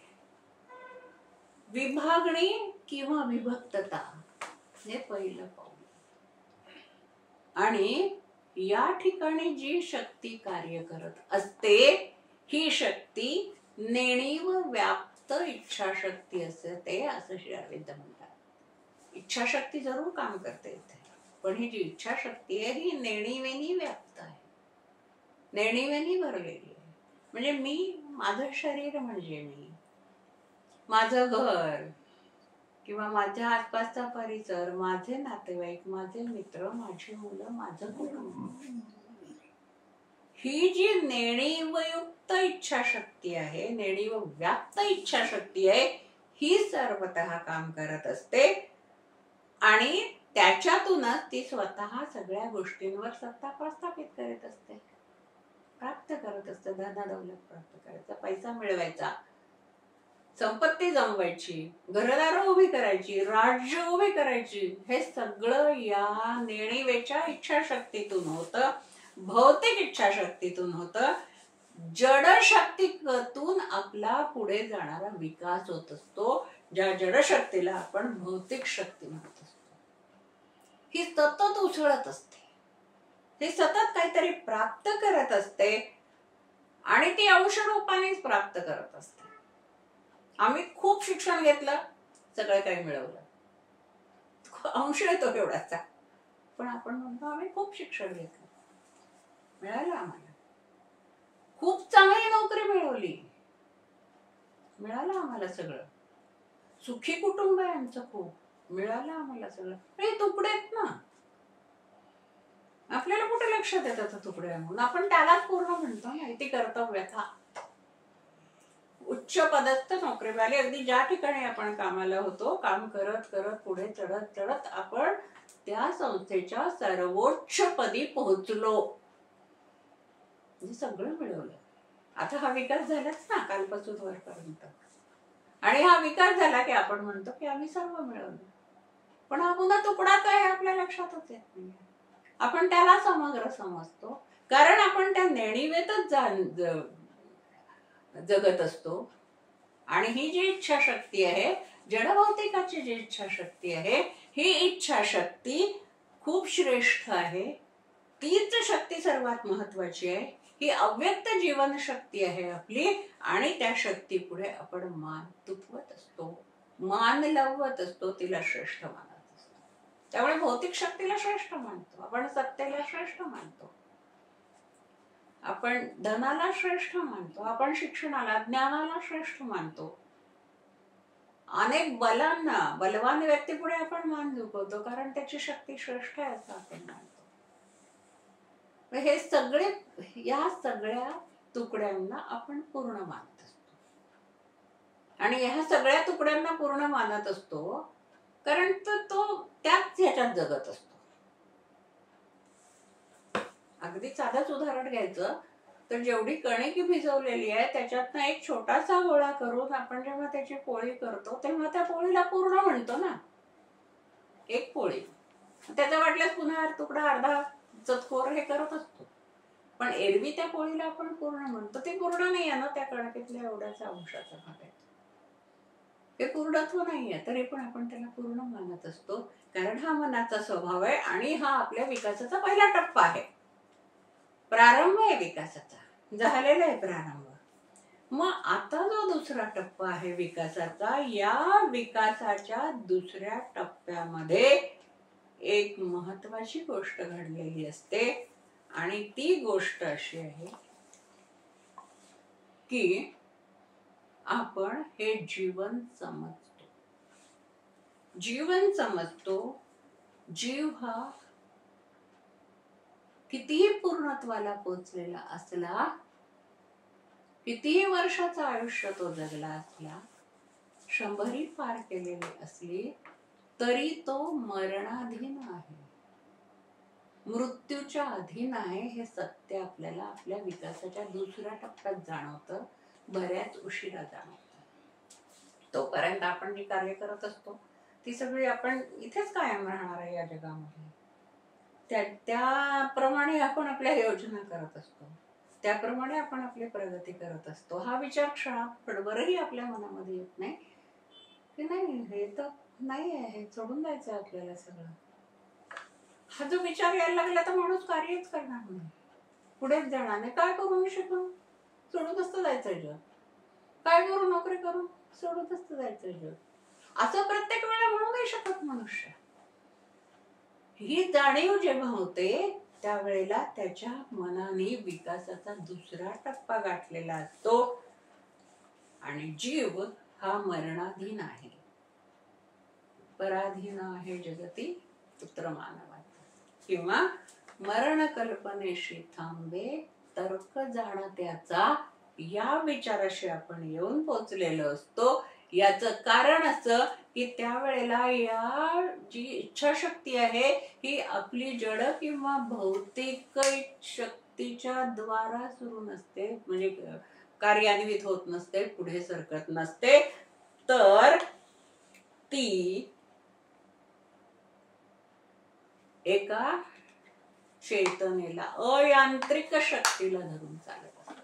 विभागणी किंवा विभक्तता हे पहिलं पाऊल. आणि या ठिकाणी जी शक्ती कार्य करत असते, ही शक्ती नेणीव व्याप्त इच्छाशक्ती असते, असं श्री अरविंद म्हणतात. इच्छाशक्ती जरूर काम करते इथे, पण ही जी इच्छाशक्ती आहे ही नेणीवेनी व्याप्त आहे, नेणीवेनी भरलेली आहे. म्हणजे मी, माझं शरीर म्हणजे मी, माझं घर किंवा माझ्या आसपासचा परिसर, माझे नातेवाईक, माझे मित्र, माझी मुलं, माझं कुटुंब, ही जी नेणीवयुक्त इच्छाशक्ती आहे, नेणीव व्याप्त इच्छाशक्ती आहे, ही सर्वतः काम करत असते आणि त्याच्यातूनच ती स्वतः सगळ्या गोष्टींवर सत्ता प्रस्थापित करत असते, प्राप्त करत असते. धनदौलत प्राप्त करायचा, पैसा मिळवायचा, संपत्ती जमवायची, घरदार उभी करायची, राज्य उभी करायची, हे सगळं या नेणीवेच्या इच्छाशक्तीतून होतं, भौतिक इच्छाशक्तीतून होतं. जडशक्तीतून आपला पुढे जाणारा विकास होत असतो, ज्या जडशक्तीला आपण भौतिक शक्ती म्हणत असतो. ही सतत उसळत असते, ही सतत काहीतरी प्राप्त करत असते आणि ती अंशरूपानेच प्राप्त करत असते. आम्ही खूप शिक्षण घेतलं, सगळं काही मिळवलं, अंश येतो एवढाचा, पण आपण म्हणतो आम्ही खूप शिक्षण घेतलं, मिळालं आम्हाला, खूप चांगली नोकरी मिळवली, मिळालं आम्हाला सगळं, सुखी कुटुंब आहे आमचं, खूप मिळालं आम्हाला सगळं. हे तुकडे आहेत ना, आपल्याला कुठे लक्षात येतात तुकडे म्हणून आपण त्यालाच पूर्ण म्हणतो ना. इथे कर्तव्यथा. उच्च पदस्थ नोकरीवाले अगदी ज्या ठिकाणी आपण कामाला होतो, काम करत करत पुढे चढत चढत आपण त्या संस्थेच्या सर्वोच्च पदी पोहोचलो, म्हणजे सगळं मिळवलं. आता हा विकास झालाच ना कालपासून वरपर्यंत. आणि हा विकास झाला की आपण म्हणतो की आम्ही सर्व मिळवलं. पण हा पुन्हा तुकडा काय आपल्या लक्षातच येत नाही. आपण त्याला समग्र समजतो कारण आपण त्या नेणिवेतच जगत असतो. आणि ही जी इच्छाशक्ती आहे, जडभौतिकाची जी इच्छाशक्ती आहे, ही इच्छाशक्ती खूप श्रेष्ठ आहे. तीच शक्ती सर्वात महत्वाची आहे. ही अव्यक्त जीवन शक्ती आहे आपली. आणि त्या शक्ती पुढे आपण मान तुटवत असतो, मान लावत असतो, तिला श्रेष्ठ मानत असतो. त्यामुळे भौतिक शक्तीला श्रेष्ठ मानतो आपण, सत्तेला श्रेष्ठ मानतो आपण, धनाला श्रेष्ठ मानतो आपण, शिक्षणाला ज्ञानाला श्रेष्ठ मानतो. अनेक बलांना, बलवान व्यक्तीपुढे आपण मान झुकवतो कारण त्याची शक्ती श्रेष्ठ आहे असं आपण मानतो. हे सगळे, या सगळ्या तुकड्यांना आपण पूर्ण मानत असतो. आणि ह्या सगळ्या तुकड्यांना पूर्ण मानत असतो कारण तो त्याच ह्याच्यात जगत असतो. अगदी साधंच उदाहरण घ्यायचं तर जेवढी कणिक भिजवलेली आहे त्याच्यातनं एक छोटासा गोळा करून आपण जेव्हा त्याची पोळी करतो तेव्हा त्या पोळीला पूर्ण म्हणतो ना. एक पोळी, त्याचा वाटल्यास पुन्हा तुकडा अर्धा चतकोर हे करत असतो. पण एरवी त्या पोळीला आपण पूर्ण म्हणतो. ते पूर्ण नाही आहे ना त्या कणकेतल्या एवढ्याचा अंशाचा भाग आहे. ते पूर्णत्व नाहीये तरी पण आपण त्याला पूर्ण मानत असतो कारण हा मनाचा स्वभाव आहे आणि हा आपल्या विकासाचा पहिला टप्पा आहे. प्रारंभ आहे विकासाचा, झालेला आहे प्रारंभ. मग आता जो दुसरा टप्पा आहे विकासाचा, या विकासाच्या दुसऱ्या टप्प्यामध्ये एक महत्वाची गोष्ट घडलेली असते आणि ती गोष्ट अशी आहे की आपण हे जीवन समजतो. जीवन समजतो. जीव हा कितीही पूर्णत्वाला पोचलेला असला, कितीही वर्षाचं आयुष्य तो जगला असला, 100 पार केलेली असली तरी तो मरणाधीन आहे, मृत्यूच्या अधीन आहे. हे सत्य आपल्याला आपल्या विकासाच्या दुसऱ्या टप्प्यात जाणवतं, बऱ्याच उशिरा जाणवतं. तोपर्यंत आपण जी कार्य करत असतो ती सगळी आपण इथेच कायम राहणार आहे या जगामध्ये. त्याप्रमाणे आपण आपल्या योजना करत असतो, त्याप्रमाणे आपण आपली प्रगती करत असतो. हा विचार क्षणाभरही आपल्या मनामध्ये येत नाही की नाही हे तर नाही आहे, हे सोडून जायचं आपल्याला सगळं. हा जो विचार यायला लागला तर माणूस कार्यच करणार नाही, पुढेच जाणार नाही. काय करू मी शिकून, सोडूनच जायचं जग. काय करू, नोकरी करून सोडूनच जायचं जग. असं प्रत्येक वेळा म्हणू नाही शकत मनुष्य. ही जाणीव जेव्हा होते त्यावेळेला त्याच्या मनाने विकासाचा दुसरा टप्पा गाठलेला असतो आणि जीव हा मरणाधीन आहे. पराधीन आहे जगती पुत्र मानवाचा, किंवा मरण कल्पनेशी थांबे तर्क जाण त्याचा, या विचाराशी आपण येऊन पोचलेलो असतो. याचं कारण असं की त्यावेळेला या जी इच्छाशक्ती आहे ही आपली जड किंवा भौतिक शक्तीच्या द्वारा सुरू नसते, म्हणजे कार्यान्वित होत नसते, पुढे सरकत नसते, तर ती एका चेतनेला, अयांत्रिक शक्तीला धरून चालत असते.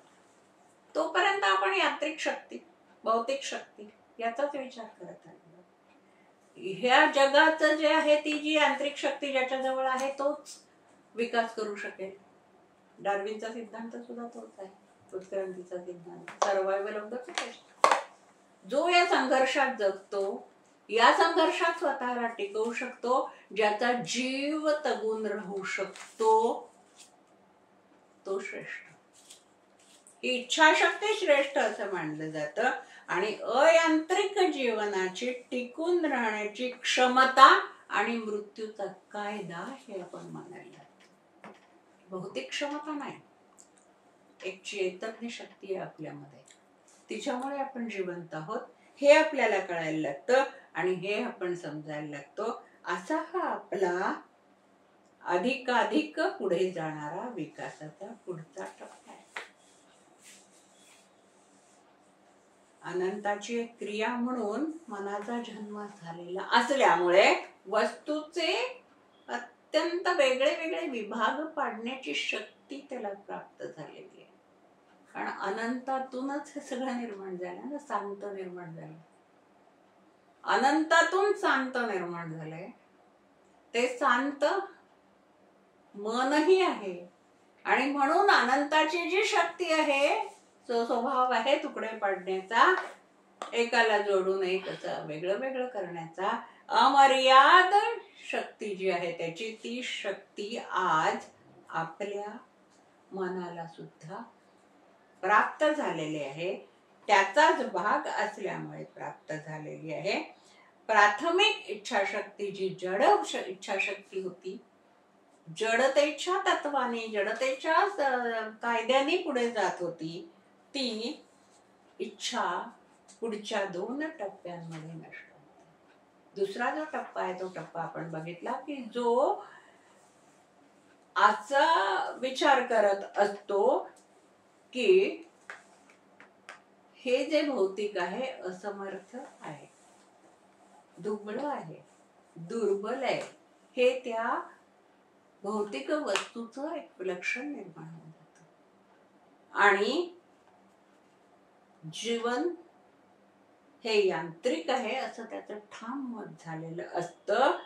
तोपर्यंत आपण यांत्रिक शक्ती, भौतिक शक्ती याचाच विचार करत आहे. ह्या जगाचं जे आहे ती जी यांत्रिक शक्ती ज्याच्या जवळ आहे तोच विकास करू शकेल. डार्विनचा सिद्धांत सुद्धा तोच आहे, उत्क्रांतीचा सिद्धांत, सर्वायवल ऑफ द फिटेस्ट. जो या संघर्षात जगतो, या संघर्षात स्वतःला टिकवू शकतो, ज्याचा जीव तगून राहू शकतो, तो श्रेष्ठ. ही इच्छाशक्ती श्रेष्ठ असं मानलं जातं. आणि अयांत्रिक जीवनाची टिकून राहण्याची क्षमता आणि मृत्यूचा कायदा हे आपण मानायला लागतो. भौतिक क्षमता नाही, एक चैतन्य शक्ती आहे आपल्यामध्ये, तिच्यामुळे आपण जिवंत आहोत हे आपल्याला कळायला लागतं आणि हे आपण समजायला लागतो. असा हा आपला अधिकाधिक पुढे जाणारा विकासाचा पुढचा टप्पा आहे. अनंताची एक क्रिया म्हणून मनाचा जन्म झालेला असल्यामुळे वस्तूचे अत्यंत वेगळे वेगळे विभाग पाडण्याची शक्ती त्याला प्राप्त झालेली आहे. कारण अनंतातूनच हे सगळं निर्माण झालं ना, शांत निर्माण झालं, अनंतातून शांत निर्माण झालंय. ते शांत मनही आहे आणि म्हणून अनंताची जी शक्ती आहे, जो स्वभाव आहे तुकडे पाडण्याचा, एकाला जोडून एक असं वेगळं वेगळं करण्याचा, अमर्याद शक्ती जी आहे त्याची, ती शक्ती आज आपल्या मनाला सुद्धा प्राप्त झालेली आहे. त्याचाच भाग असल्यामुळे प्राप्त झालेली आहे. प्राथमिक इच्छाशक्ती जी जड इच्छाशक्ती होती, जडतेच्या तत्वाने, जडतेच्या कायद्याने पुढे जात होती, ती इच्छा पुढच्या 2 टप्प्यांमध्ये नष्ट होते. दुसरा जो टप्पा आहे तो टप्पा आपण बघितला की जो असा विचार करत असतो की हे जे भौतिक आहे असमर्थ आहे, दुर्बळ आहे, दुर्बल आहे, हे त्या भौतिक वस्तूचं एक लक्षण निर्माण होऊन जातं. आणि जीवन हे यांत्रिक आहे असं त्याचं ठाम मत झालेलं असतं.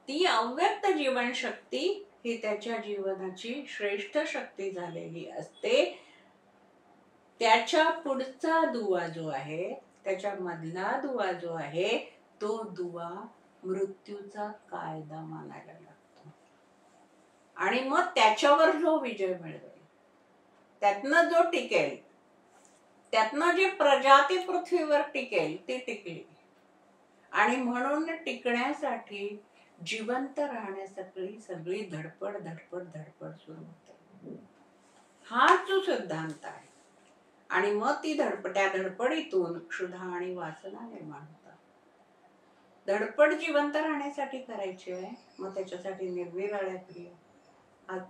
ती अव्यक्त जीवनशक्ती ही त्याच्या जीवनाची श्रेष्ठ शक्ती झालेली असते. त्याच्या पुढचा दुवा जो आहे, त्याच्या मधला दुवा जो आहे, तो दुवा मृत्यूचा कायदा मानायला लागतो. आणि मग त्याच्यावर जो विजय मिळवेल, त्यातनं जो टिकेल, त्यातनं जी प्रजाती पृथ्वीवर टिकेल ती टिकली. आणि म्हणून टिकण्यासाठी, जिवंत राहण्यासाठी सगळी धडपड धडपड धडपड सुरू होते. हा जो सिद्धांत आहे. आणि मग ती त्या धडपडीतून क्षुधा आणि वासना निर्माण होतात. धडपड जिवंत राहण्यासाठी करायची आहे, मग त्याच्यासाठी निर्विराळ्या क्रिया. आज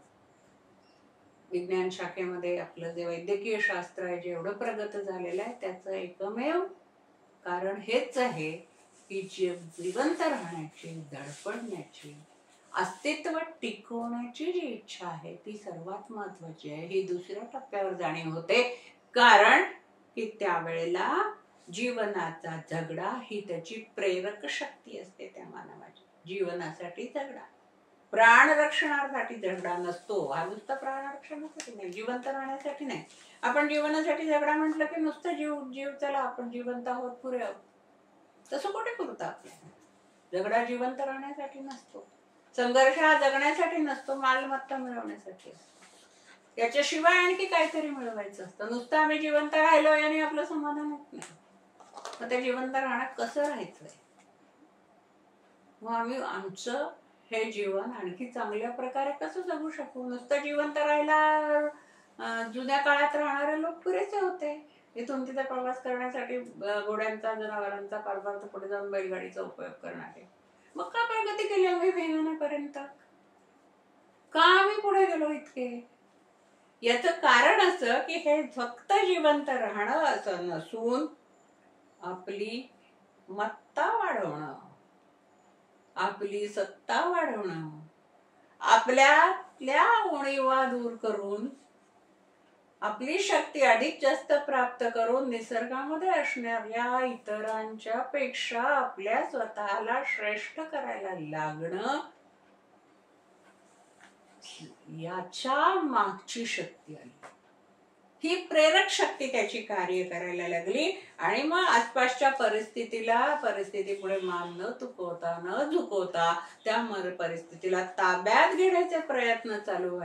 विज्ञान शाखेमध्ये आपलं जे वैद्यकीय शास्त्र आहे, जे एवढं प्रगत झालेलं आहे, त्याचं एकमेव कारण हेच आहे की जिवंत राहण्याची, धडपडण्याची, अस्तित्व टिकवण्याची जी इच्छा आहे ती सर्वात महत्वाची आहे. ही दुसऱ्या टप्प्यावर जाणीव होते, कारण की त्यावेळेला जीवनाचा झगडा ही त्याची प्रेरक शक्ती असते. त्या मानवाची जीवनासाठी झगडा, प्राण रक्षणासाठी झगडा नसतो. हा नुसता प्राण रक्षणासाठी नाही, जिवंत राहण्यासाठी नाही. आपण जीवनासाठी झगडा म्हटलं की नुसतं जीव चला आपण जिवंत आहोत, पुरे आहोत, तसं कुठे पुरतं आपल्याला. झगडा जिवंत राहण्यासाठी नसतो, संघर्ष हा जगण्यासाठी नसतो, मालमत्ता मिळवण्यासाठी. याच्याशिवाय आणखी काहीतरी मिळवायचं असतं. नुसतं आम्ही जिवंत राहिलो आणि आपलं समाधान होत नाही. मग त्या जिवंत राहण्यात कसं राहायचंय, मग आम्ही आमचं हे जीवन आणखी चांगल्या प्रकारे कसं जगू शकू. नुसतं जिवंत राहायला जुन्या काळात राहणारे लोक पुरेसे होते. इथून तिथे प्रवास करण्यासाठी घोड्यांचा, जनावरांचा कारभार, तर पुढे जाऊन बैलगाडीचा उपयोग करणारे. मग का प्रगती केली आम्ही विज्ञानापर्यंत, का आम्ही पुढे गेलो इतके? याचं कारण असं की हे फक्त जिवंत राहणं असं नसून आपली मत्ता वाढवणं, आपली सत्ता वाढवणं, आपल्यातल्या उणीवा दूर करून आपली शक्ती अधिक जास्त प्राप्त करून निसर्गामध्ये असणाऱ्या इतरांच्या पेक्षा आपल्या स्वतःला श्रेष्ठ करायला लागणं, याच्या मागची शक्ती आली. ही प्रेरक शक्ती त्याची कार्य करायला लागली. आणि मग आसपासच्या परिस्थितीपुढे मान न तुकवता, न झुकवता त्या परिस्थितीला ताब्यात घेण्याचे प्रयत्न सुरू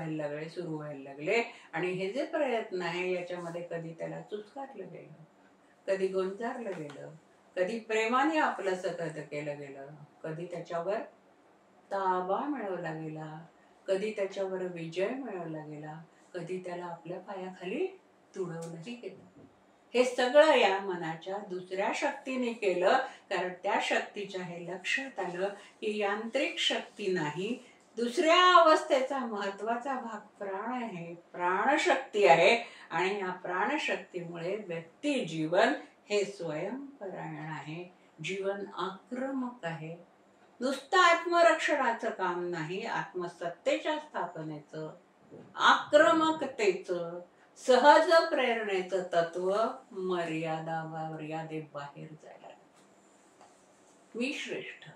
व्हायला लागले. आणि हे जे प्रयत्न आहे याच्यामध्ये कधी त्याला चुचकारलं गेलं, कधी गोंजारलं गेलं, कधी प्रेमाने आपलंसं केलं गेलं, कधी त्याच्यावर ताबा मिळवला गेला, कधी त्याच्यावर विजय मिळवला गेला, कधी त्याला आपल्या पायाखाली तुडवलंही गेलं. हे सगळं या मनाच्या दुसऱ्या शक्तीने केलं, कारण त्या शक्तीच्या हे लक्षात आलं की यांत्रिक शक्ती नाही, दुसऱ्या अवस्थेचा महत्वाचा भाग प्राण आहे, प्राणशक्ती आहे. आणि या प्राणशक्तीमुळे व्यक्ती जीवन हे स्वयंपरायण आहे, जीवन आक्रमक आहे. नुसतं आत्मरक्षणाचं काम नाही, आत्मसत्तेच्या स्थापनेचं, आक्रमकतेचं, सहज प्रेरणेचं तत्व मर्यादे बाहेर जायला. मी श्रेष्ठ.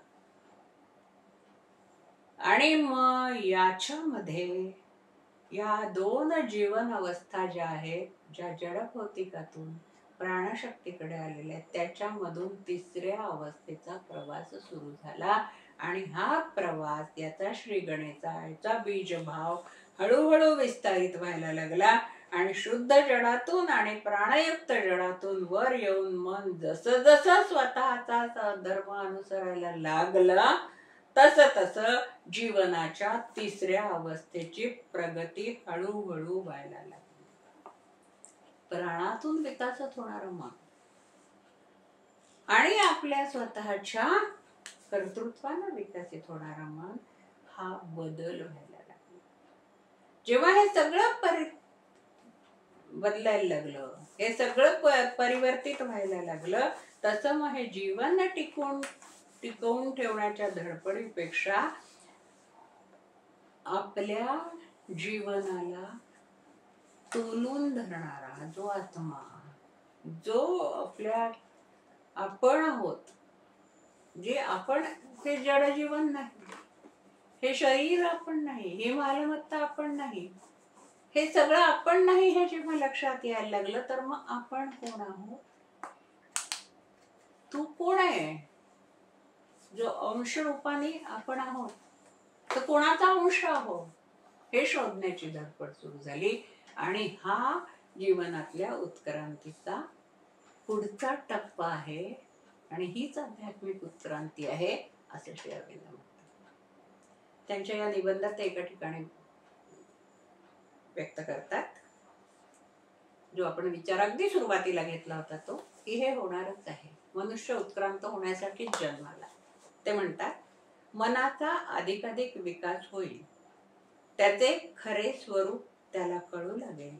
आणि मग याच्यामध्ये या दोन जीवन अवस्था ज्या आहेत, ज्या जड भौतिकातून प्राणशक्तीकडे आलेल्या, त्याच्यामधून तिसऱ्या अवस्थेचा प्रवास सुरू झाला. आणि हा प्रवास, याचा श्री गणेशाचा बीजभाव हळूहळू विस्तारित व्हायला लागला. आणि शुद्ध जडातून आणि प्राणयुक्त जडातून वर येऊन मन जसं जसं स्वतःचा धर्म अनुसरायला लागला, तसं तसं जीवनाच्या तिसऱ्या अवस्थेची प्रगती हळूहळू व्हायला लागली. प्राणातून विकासात होणारं मन आणि आपल्या स्वतःच्या कर्तृत्वानं विकसित होणारा मन, हा बदल व्हायला लागला. जेव्हा हे सगळं बदलायला लागलं, हे सगळं परिवर्तित व्हायला लागलं, तसं मग हे जीवन टिकवून ठेवण्याच्या धडपडीपेक्षा आपल्या जीवनाला तोलून धरणारा जो आत्मा, जो आपण आहोत, जे आपण, हे जड जीवन नाही, हे शरीर आपण नाही, ही मालमत्ता आपण नाही, हे सगळं आपण नाही, हे जेव्हा लक्षात यायला लागलं, तर मग आपण कोण आहोत? तू कोण आहे? जो अंश रूपाने आपण आहोत, तर कोणाचा अंश आहोत हे शोधण्याची धडपड सुरू झाली. आणि हा जीवनातल्या उत्क्रांतीचा पुढचा टप्पा आहे. आणि हीच आध्यात्मिक उत्क्रांती आहे, असे श्री अरविंद म्हणतात. त्यांच्या या निबंधात एका ठिकाणी व्यक्त करतात, जो आपण विचार अगदी सुरुवातीला घेतला होता तो, की हे होणारच आहे, मनुष्य उत्क्रांत होण्यासाठी जन्माला. ते म्हणतात, मनाचा अधिकाधिक विकास होईल, त्याचे खरे स्वरूप त्याला कळू लागेल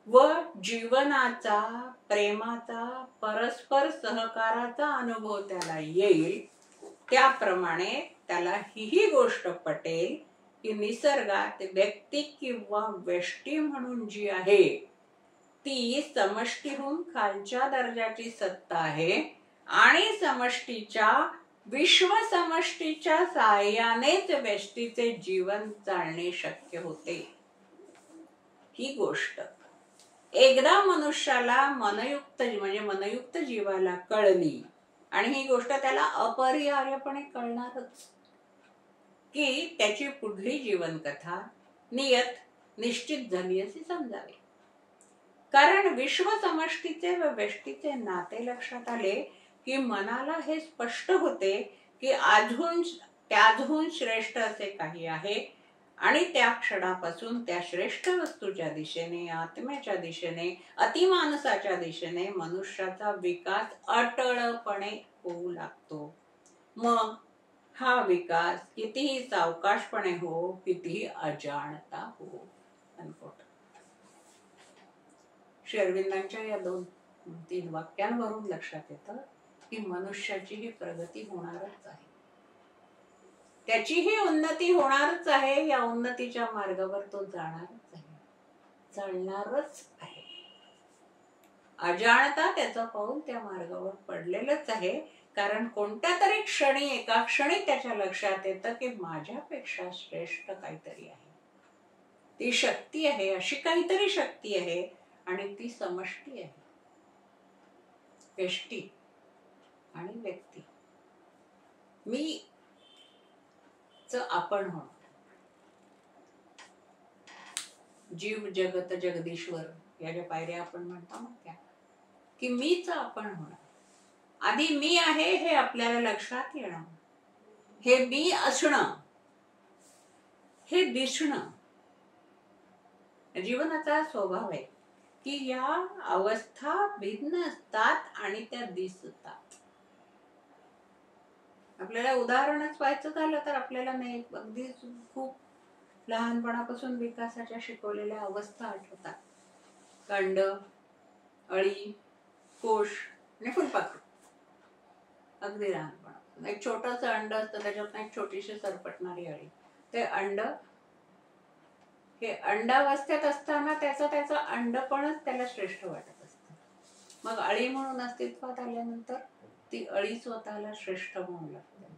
व जीवनाचा, प्रेमाचा, परस्पर सहकाराचा अनुभव त्याला येईल. त्याप्रमाणे त्याला ही गोष्ट पटेल की निसर्गात व्यक्ती किंवा व्यष्टी म्हणून जी आहे, ती समष्टीहून खालच्या दर्जाची सत्ता आहे. आणि समष्टीच्या, विश्व समष्टीच्या साहाय्यानेच व्यष्टीचे जीवन चालणे शक्य होते. ही गोष्ट एकदा मनुष्याला मनयुक्त जीवाला कळली, आणि ही गोष्ट त्याला अपरिहार्यपणे कळणारच, की त्याची पुढली जीवनकथा निश्चित झाली असे समजावे. कारण विश्व समष्टीचे व व्यष्टीचे नाते लक्षात आले की मनाला हे स्पष्ट होते की त्याहून श्रेष्ठ असे काही आहे. आणि त्या क्षणापासून त्या श्रेष्ठ वस्तूच्या दिशेने, आत्म्याच्या दिशेने, अतिमानसाच्या दिशेने मनुष्याचा विकास अटळपणे होऊ लागतो. मग हा विकास कितीही सावकाशपणे हो, कितीही अजाणता हो. अनकोट. श्री अरविंदांच्या या 2-3 वाक्यांवरून लक्षात येतं की मनुष्याची ही प्रगती होणारच आहे, त्याचीही उन्नती होणारच आहे. या उन्नतीच्या मार्गावर तो जाणारच आहे, चालणारच आहे. अजाणता त्याचं पाऊल त्या मार्गावर पडलेलंच आहे. कारण कोणत्या तरी क्षणी, एका क्षणी त्याच्या लक्षात येतं की माझ्यापेक्षा श्रेष्ठ काहीतरी आहे, ती शक्ती आहे, अशी काहीतरी शक्ती आहे. आणि ती समष्टी आहे, व्यष्टी आणि व्यक्ती. मी आपण होणं, जीव जगत जगदीश्वर या ज्या पायऱ्या आपण म्हणतो ना, त्या की मीच आपण होणं. आधी मी आहे हे आपल्याला लक्षात येणं, हे मी असणं, हे दिसणं जीवनाचा स्वभाव आहे की या अवस्था भिन्न असतात आणि त्या दिसतात. आपल्याला उदाहरणच व्हायचं झालं तर आपल्याला नाही अगदी खूप लहानपणापासून विकासाच्या शिकवलेल्या अवस्था आठवतात. कांड, अळी, कोश आणि फुलपाखरू. अगदी लहानपणापासून एक छोटंसं अंड असतं, त्याच्यात एक छोटीशी सरपटणारी अळी. ते अंड हे अंडावस्थेत असताना त्याचं अंडपणच त्याला श्रेष्ठ वाटत असतं. मग अळी म्हणून अस्तित्वात आल्यानंतर ती अळी स्वतःला श्रेष्ठ म्हणू लागते.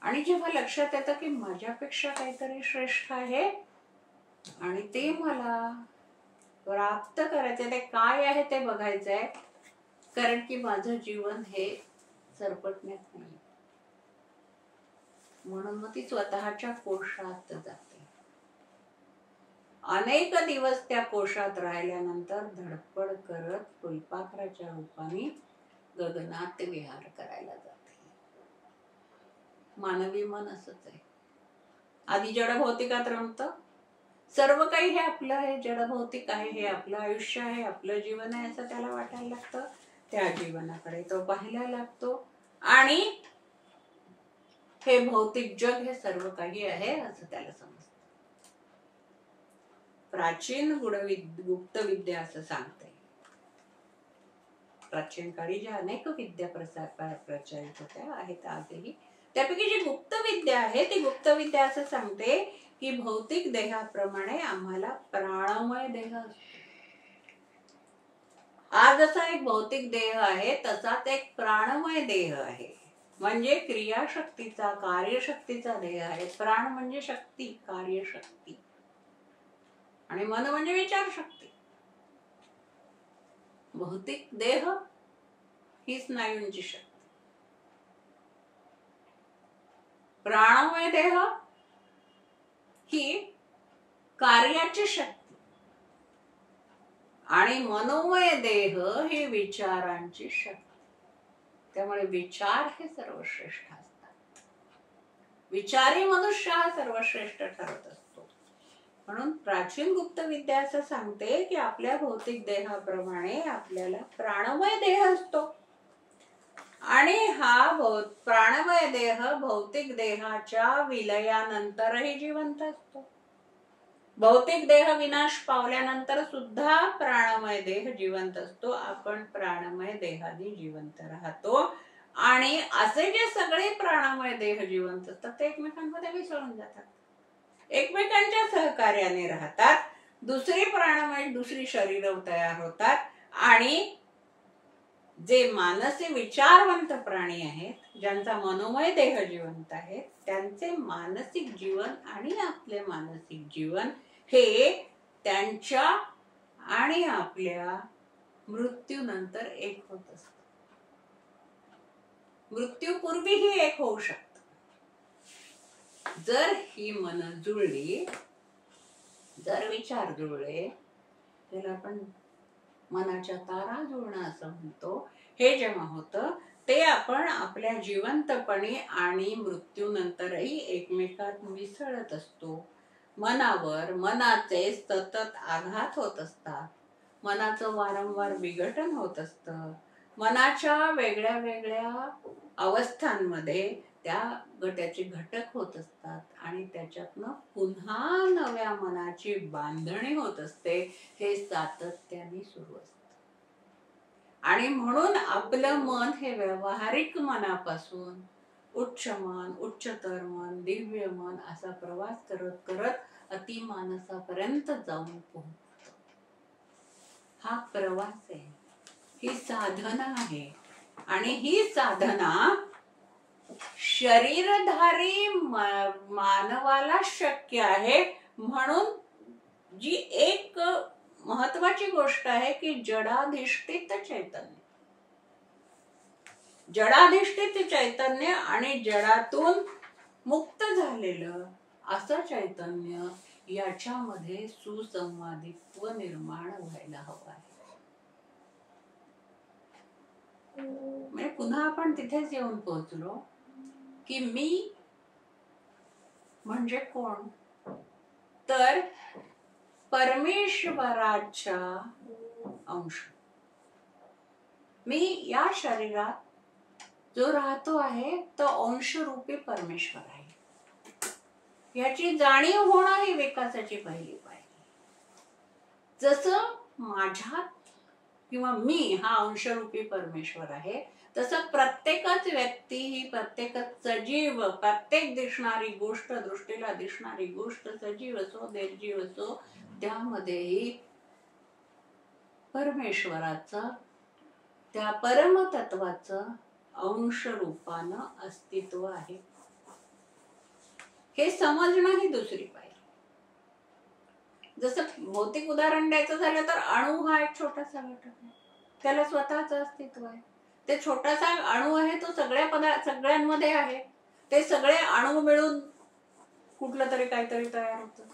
आणि जेव्हा लक्षात येतं की माझ्यापेक्षा काहीतरी श्रेष्ठ आहे आणि ते मला प्राप्त करायचंय, ते काय आहे ते बघायचंय, कारण की माझं जीवन हे सरपटण्यात नाही. म्हणून मग ती स्वतःच्या कोशात जाते. अनेक दिवस त्या कोशात राहिल्यानंतर धडपड करत फुलपाखराच्या रूपाने गगनात विहार करायला जाते. मानवी मन असंच आहे. आधी जडभौतिकात रमतं. सर्व काही हे आपलं आहे, जडभौतिक आहे, हे आपलं आयुष्य आहे, आपलं जीवन आहे असं त्याला वाटायला लागतं. त्या जीवनाकडे तो पाहायला लागतो आणि हे भौतिक जग हे सर्व काही आहे असं त्याला समजतं. प्राचीन गुप्त विद्या असं सांगते. प्राचीन काळी ज्या अनेक विद्या प्रचलित होत्या आहेत आजही, त्यापैकी जी गुप्त विद्या आहे ती गुप्त विद्या असं सांगते की भौतिक देहाप्रमाणे आम्हाला प्राणमय देह असतो. आज जसा एक भौतिक देह आहे तसाच एक प्राणमय देह आहे. म्हणजे क्रियाशक्तीचा, कार्यशक्तीचा देह आहे. प्राण म्हणजे शक्ती, कार्यशक्ती, आणि मन म्हणजे विचारशक्ती. भौतिक देह ही स्नायूंची शक्ती, प्राणमय देह ही कार्याची शक्ती आणि मनोमय देह ही विचारांची शक्ती. त्यामुळे विचार हे सर्वश्रेष्ठ असतात. विचारी मनुष्य हा सर्वश्रेष्ठ ठरत असतो. म्हणून प्राचीन गुप्त विद्या असं सांगते की आपल्या भौतिक देहाप्रमाणे आपल्याला प्राणमय देह असतो आणि हा प्राणमय देह भौतिक देहाच्या विलयानंतरही जिवंत असतो. भौतिक देह विनाश पावल्यानंतर सुद्धा प्राणमय देह जिवंत असतो. आपण प्राणमय देहाने जिवंत राहतो आणि असे जे सगळे प्राणमय देह जिवंत असतात ते एकमेकांमध्ये मिसळून जातात, एकमेकांच्या सहकार्याने राहतात. दुसरी शरीर तयार होतात आणि जे मानसी विचारवंत प्राणी आहेत, ज्यांचा मनोमय देह जिवंत आहे, त्यांचे मानसिक जीवन आणि आपले मानसिक जीवन हे त्यांच्या आणि आपल्या मृत्यूनंतर एक होत असत. मृत्यूपूर्वीही एक होऊ शकत जर ही मन जुळली, जर विचार जुळले. त्याला आपण मनाच्या तारा जुळणं असं म्हणतो. हे जेव्हा होतं ते आपण आपल्या जिवंतपणी आणि मृत्यूनंतरही एकमेकात मिसळत असतो. मनावर मनाचे सतत आघात होत असतात. मनाचं वारंवार विघटन होत असतं. मनाच्या वेगळ्या वेगळ्या अवस्थांमध्ये त्याचे घटक होत असतात आणि त्याच्यातनं पुन्हा नव्या मनाची बांधणी होत असते. हे सातत्याने सुरू असतं आणि म्हणून आपलं मन हे व्यावहारिक मनापासून उच्च मन, उच्चतर मन, दिव्य मन असा प्रवास करत करत अतिमानसापर्यंत जाऊन पोहोचतो. हा प्रवास आहे, ही साधना आहे आणि ही साधना शरीरधारी मानवाला शक्य आहे. म्हणून जी एक महत्वाची गोष्ट आहे की जडाधिष्ठित चैतन्य, जडाधिष्ठित चैतन्य आणि जडातून मुक्त झालेलं असं चैतन्य, याच्यामध्ये सुसंवादित्व निर्माण व्हायला हवं आहे. म्हणजे पुन्हा आपण तिथेच येऊन पोहोचलो की मी म्हणजे कोण? तर परमेश्वराच्या अंश. मी या शरीरात जो राहतो आहे तो अंशरूपी परमेश्वर आहे. याची जाणीव होणं ही विकासाची पहिली पायरी. जसं माझ्यात किंवा मी हा अंशरूपी परमेश्वर आहे, तसं प्रत्येकच व्यक्ती ही, प्रत्येकच सजीव, प्रत्येक दिसणारी गोष्ट, दृष्टीला दिसणारी गोष्ट, सजीव असो निर्जीव असो, त्यामध्येही परमेश्वराचं, त्या परमतत्वाचं अंश रूपानं अस्तित्व आहे. हे समजणं ही दुसरी पायरी. जसं भौतिक उदाहरण द्यायचं झालं तर अणु हा एक छोटासा घटक आहे, त्याला स्वतःच अस्तित्व आहे. ते छोटासा अणु आहे तो सगळ्यांमध्ये आहे. ते सगळे अणु मिळून कुठलं तरी काहीतरी तयार होतं.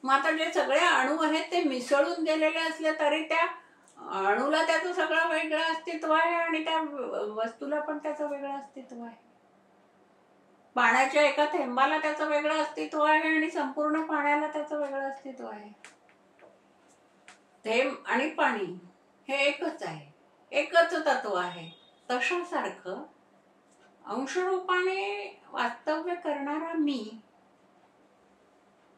मग आता जे सगळे अणु आहेत ते मिसळून गेलेले असले तरी त्या अणुला त्याचं सगळं वेगळं अस्तित्व आहे आणि त्या वस्तूला पण त्याचं वेगळं अस्तित्व आहे. पाण्याच्या एका थेंबाला त्याचं वेगळं अस्तित्व आहे आणि संपूर्ण पाण्याला त्याचं वेगळं अस्तित्व आहे. थेंब आणि पाणी हे एकच आहे, एकच तत्व आहे. तशासारखं अंशरूपाने वास्तव्य करणारा मी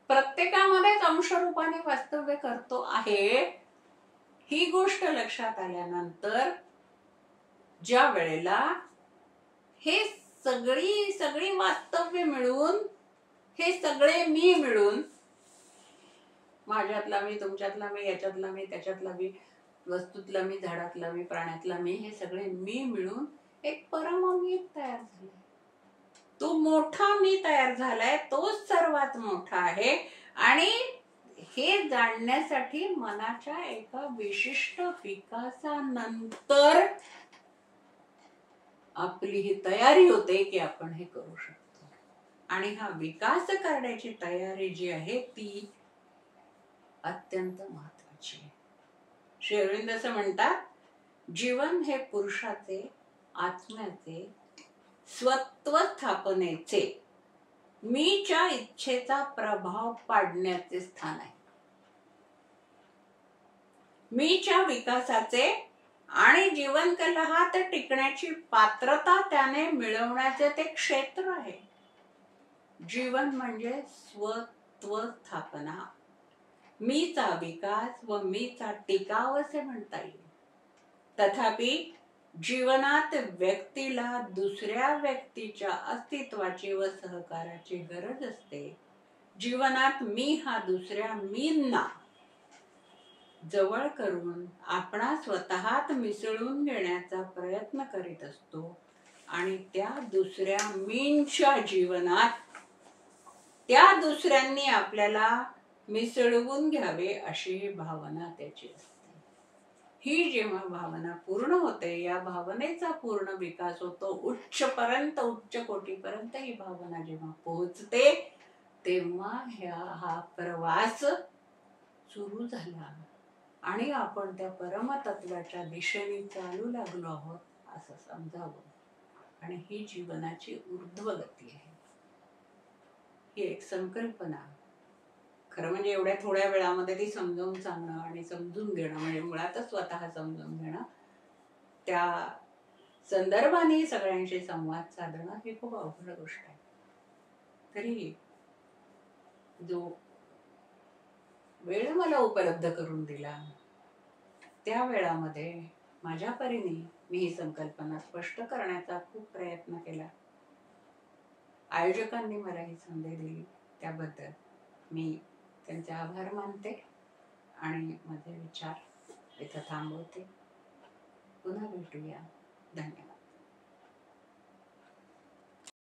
प्रत्येकामध्येच अंशरूपाने वास्तव्य करतो आहे. ही गोष्ट लक्षात आल्यानंतर ज्या वेळेला हे सगळी वास्तव्य मिळून, हे सगळे मी मिळून, माझ्यातला मी, तुमच्यातला मी, याच्यातला मी, त्याच्यातला मी, वस्तूतला मी, झाडातला मी, प्राण्यातला मी, हे सगळे मी मिळून एक परममी तयार झालाय. तो मोठा मी तयार झालाय, तोच सर्वात मोठा आहे. आणि हे जाणण्यासाठी मनाच्या एका विशिष्ट विकासानंतर आपली ही तयारी होते की आपण हे करू शकतो. आणि हा विकास करण्याची तयारी जी आहे ती अत्यंत महत्वाची आहे. श्री अरविंद असं म्हणतात, जीवन हे पुरुषाचे, आत्म्याचे, स्वत्व स्थापनेचे, मीच्या इच्छेचा प्रभाव पाडण्याचे स्थान आहे. मीच्या विकासाचे आणि जीवन कलहात टिकण्याची पात्रता त्याने मिळवण्याचे ते क्षेत्र आहे. जीवन म्हणजे स्वत्व स्थापना, मीचा विकास व मीचा टिकाव असे म्हणता येईल. तथापि जीवनात व्यक्तीला दुसऱ्या व्यक्तीच्या अस्तित्वाची व सहकाराची गरज असते. जीवनात मी हा दुसऱ्या मींना जवळ करून आपणा स्वतःत मिसळून घेण्याचा प्रयत्न करीत असतो आणि त्या दुसऱ्या मींच्या जीवनात त्या दुसऱ्यांनी आपल्याला मिसळवून घ्यावे अशी ही भावना त्याची असते. ही जेव्हा भावना पूर्ण होते, या भावनेचा पूर्ण विकास होतो, उच्च कोटीपर्यंत ही भावना जेव्हा पोहोचते, तेव्हा हा प्रवास सुरू झाला आणि आपण त्या परमतत्वाच्या दिशेने चालू लागलो आहोत असं समजावं. आणि ही जीवनाची ऊर्ध्वगती आहे. ही एक संकल्पना, खरं म्हणजे एवढ्या थोड्या वेळामध्ये ती समजावून सांगणं आणि समजून घेणं, म्हणजे मुळातच स्वतः समजून घेणं, त्या संदर्भाने सगळ्यांशी संवाद साधणं ही खूप अवघड गोष्ट आहे. तरी जो वेळ मला उपलब्ध करून दिला त्या वेळामध्ये माझ्या परीने मी ही संकल्पना स्पष्ट करण्याचा खूप प्रयत्न केला. आयोजकांनी मला ही संधी दिली त्याबद्दल मी त्यांचे आभार मानते आणि माझे विचार इथं थांबवते. पुन्हा भेटूया. धन्यवाद.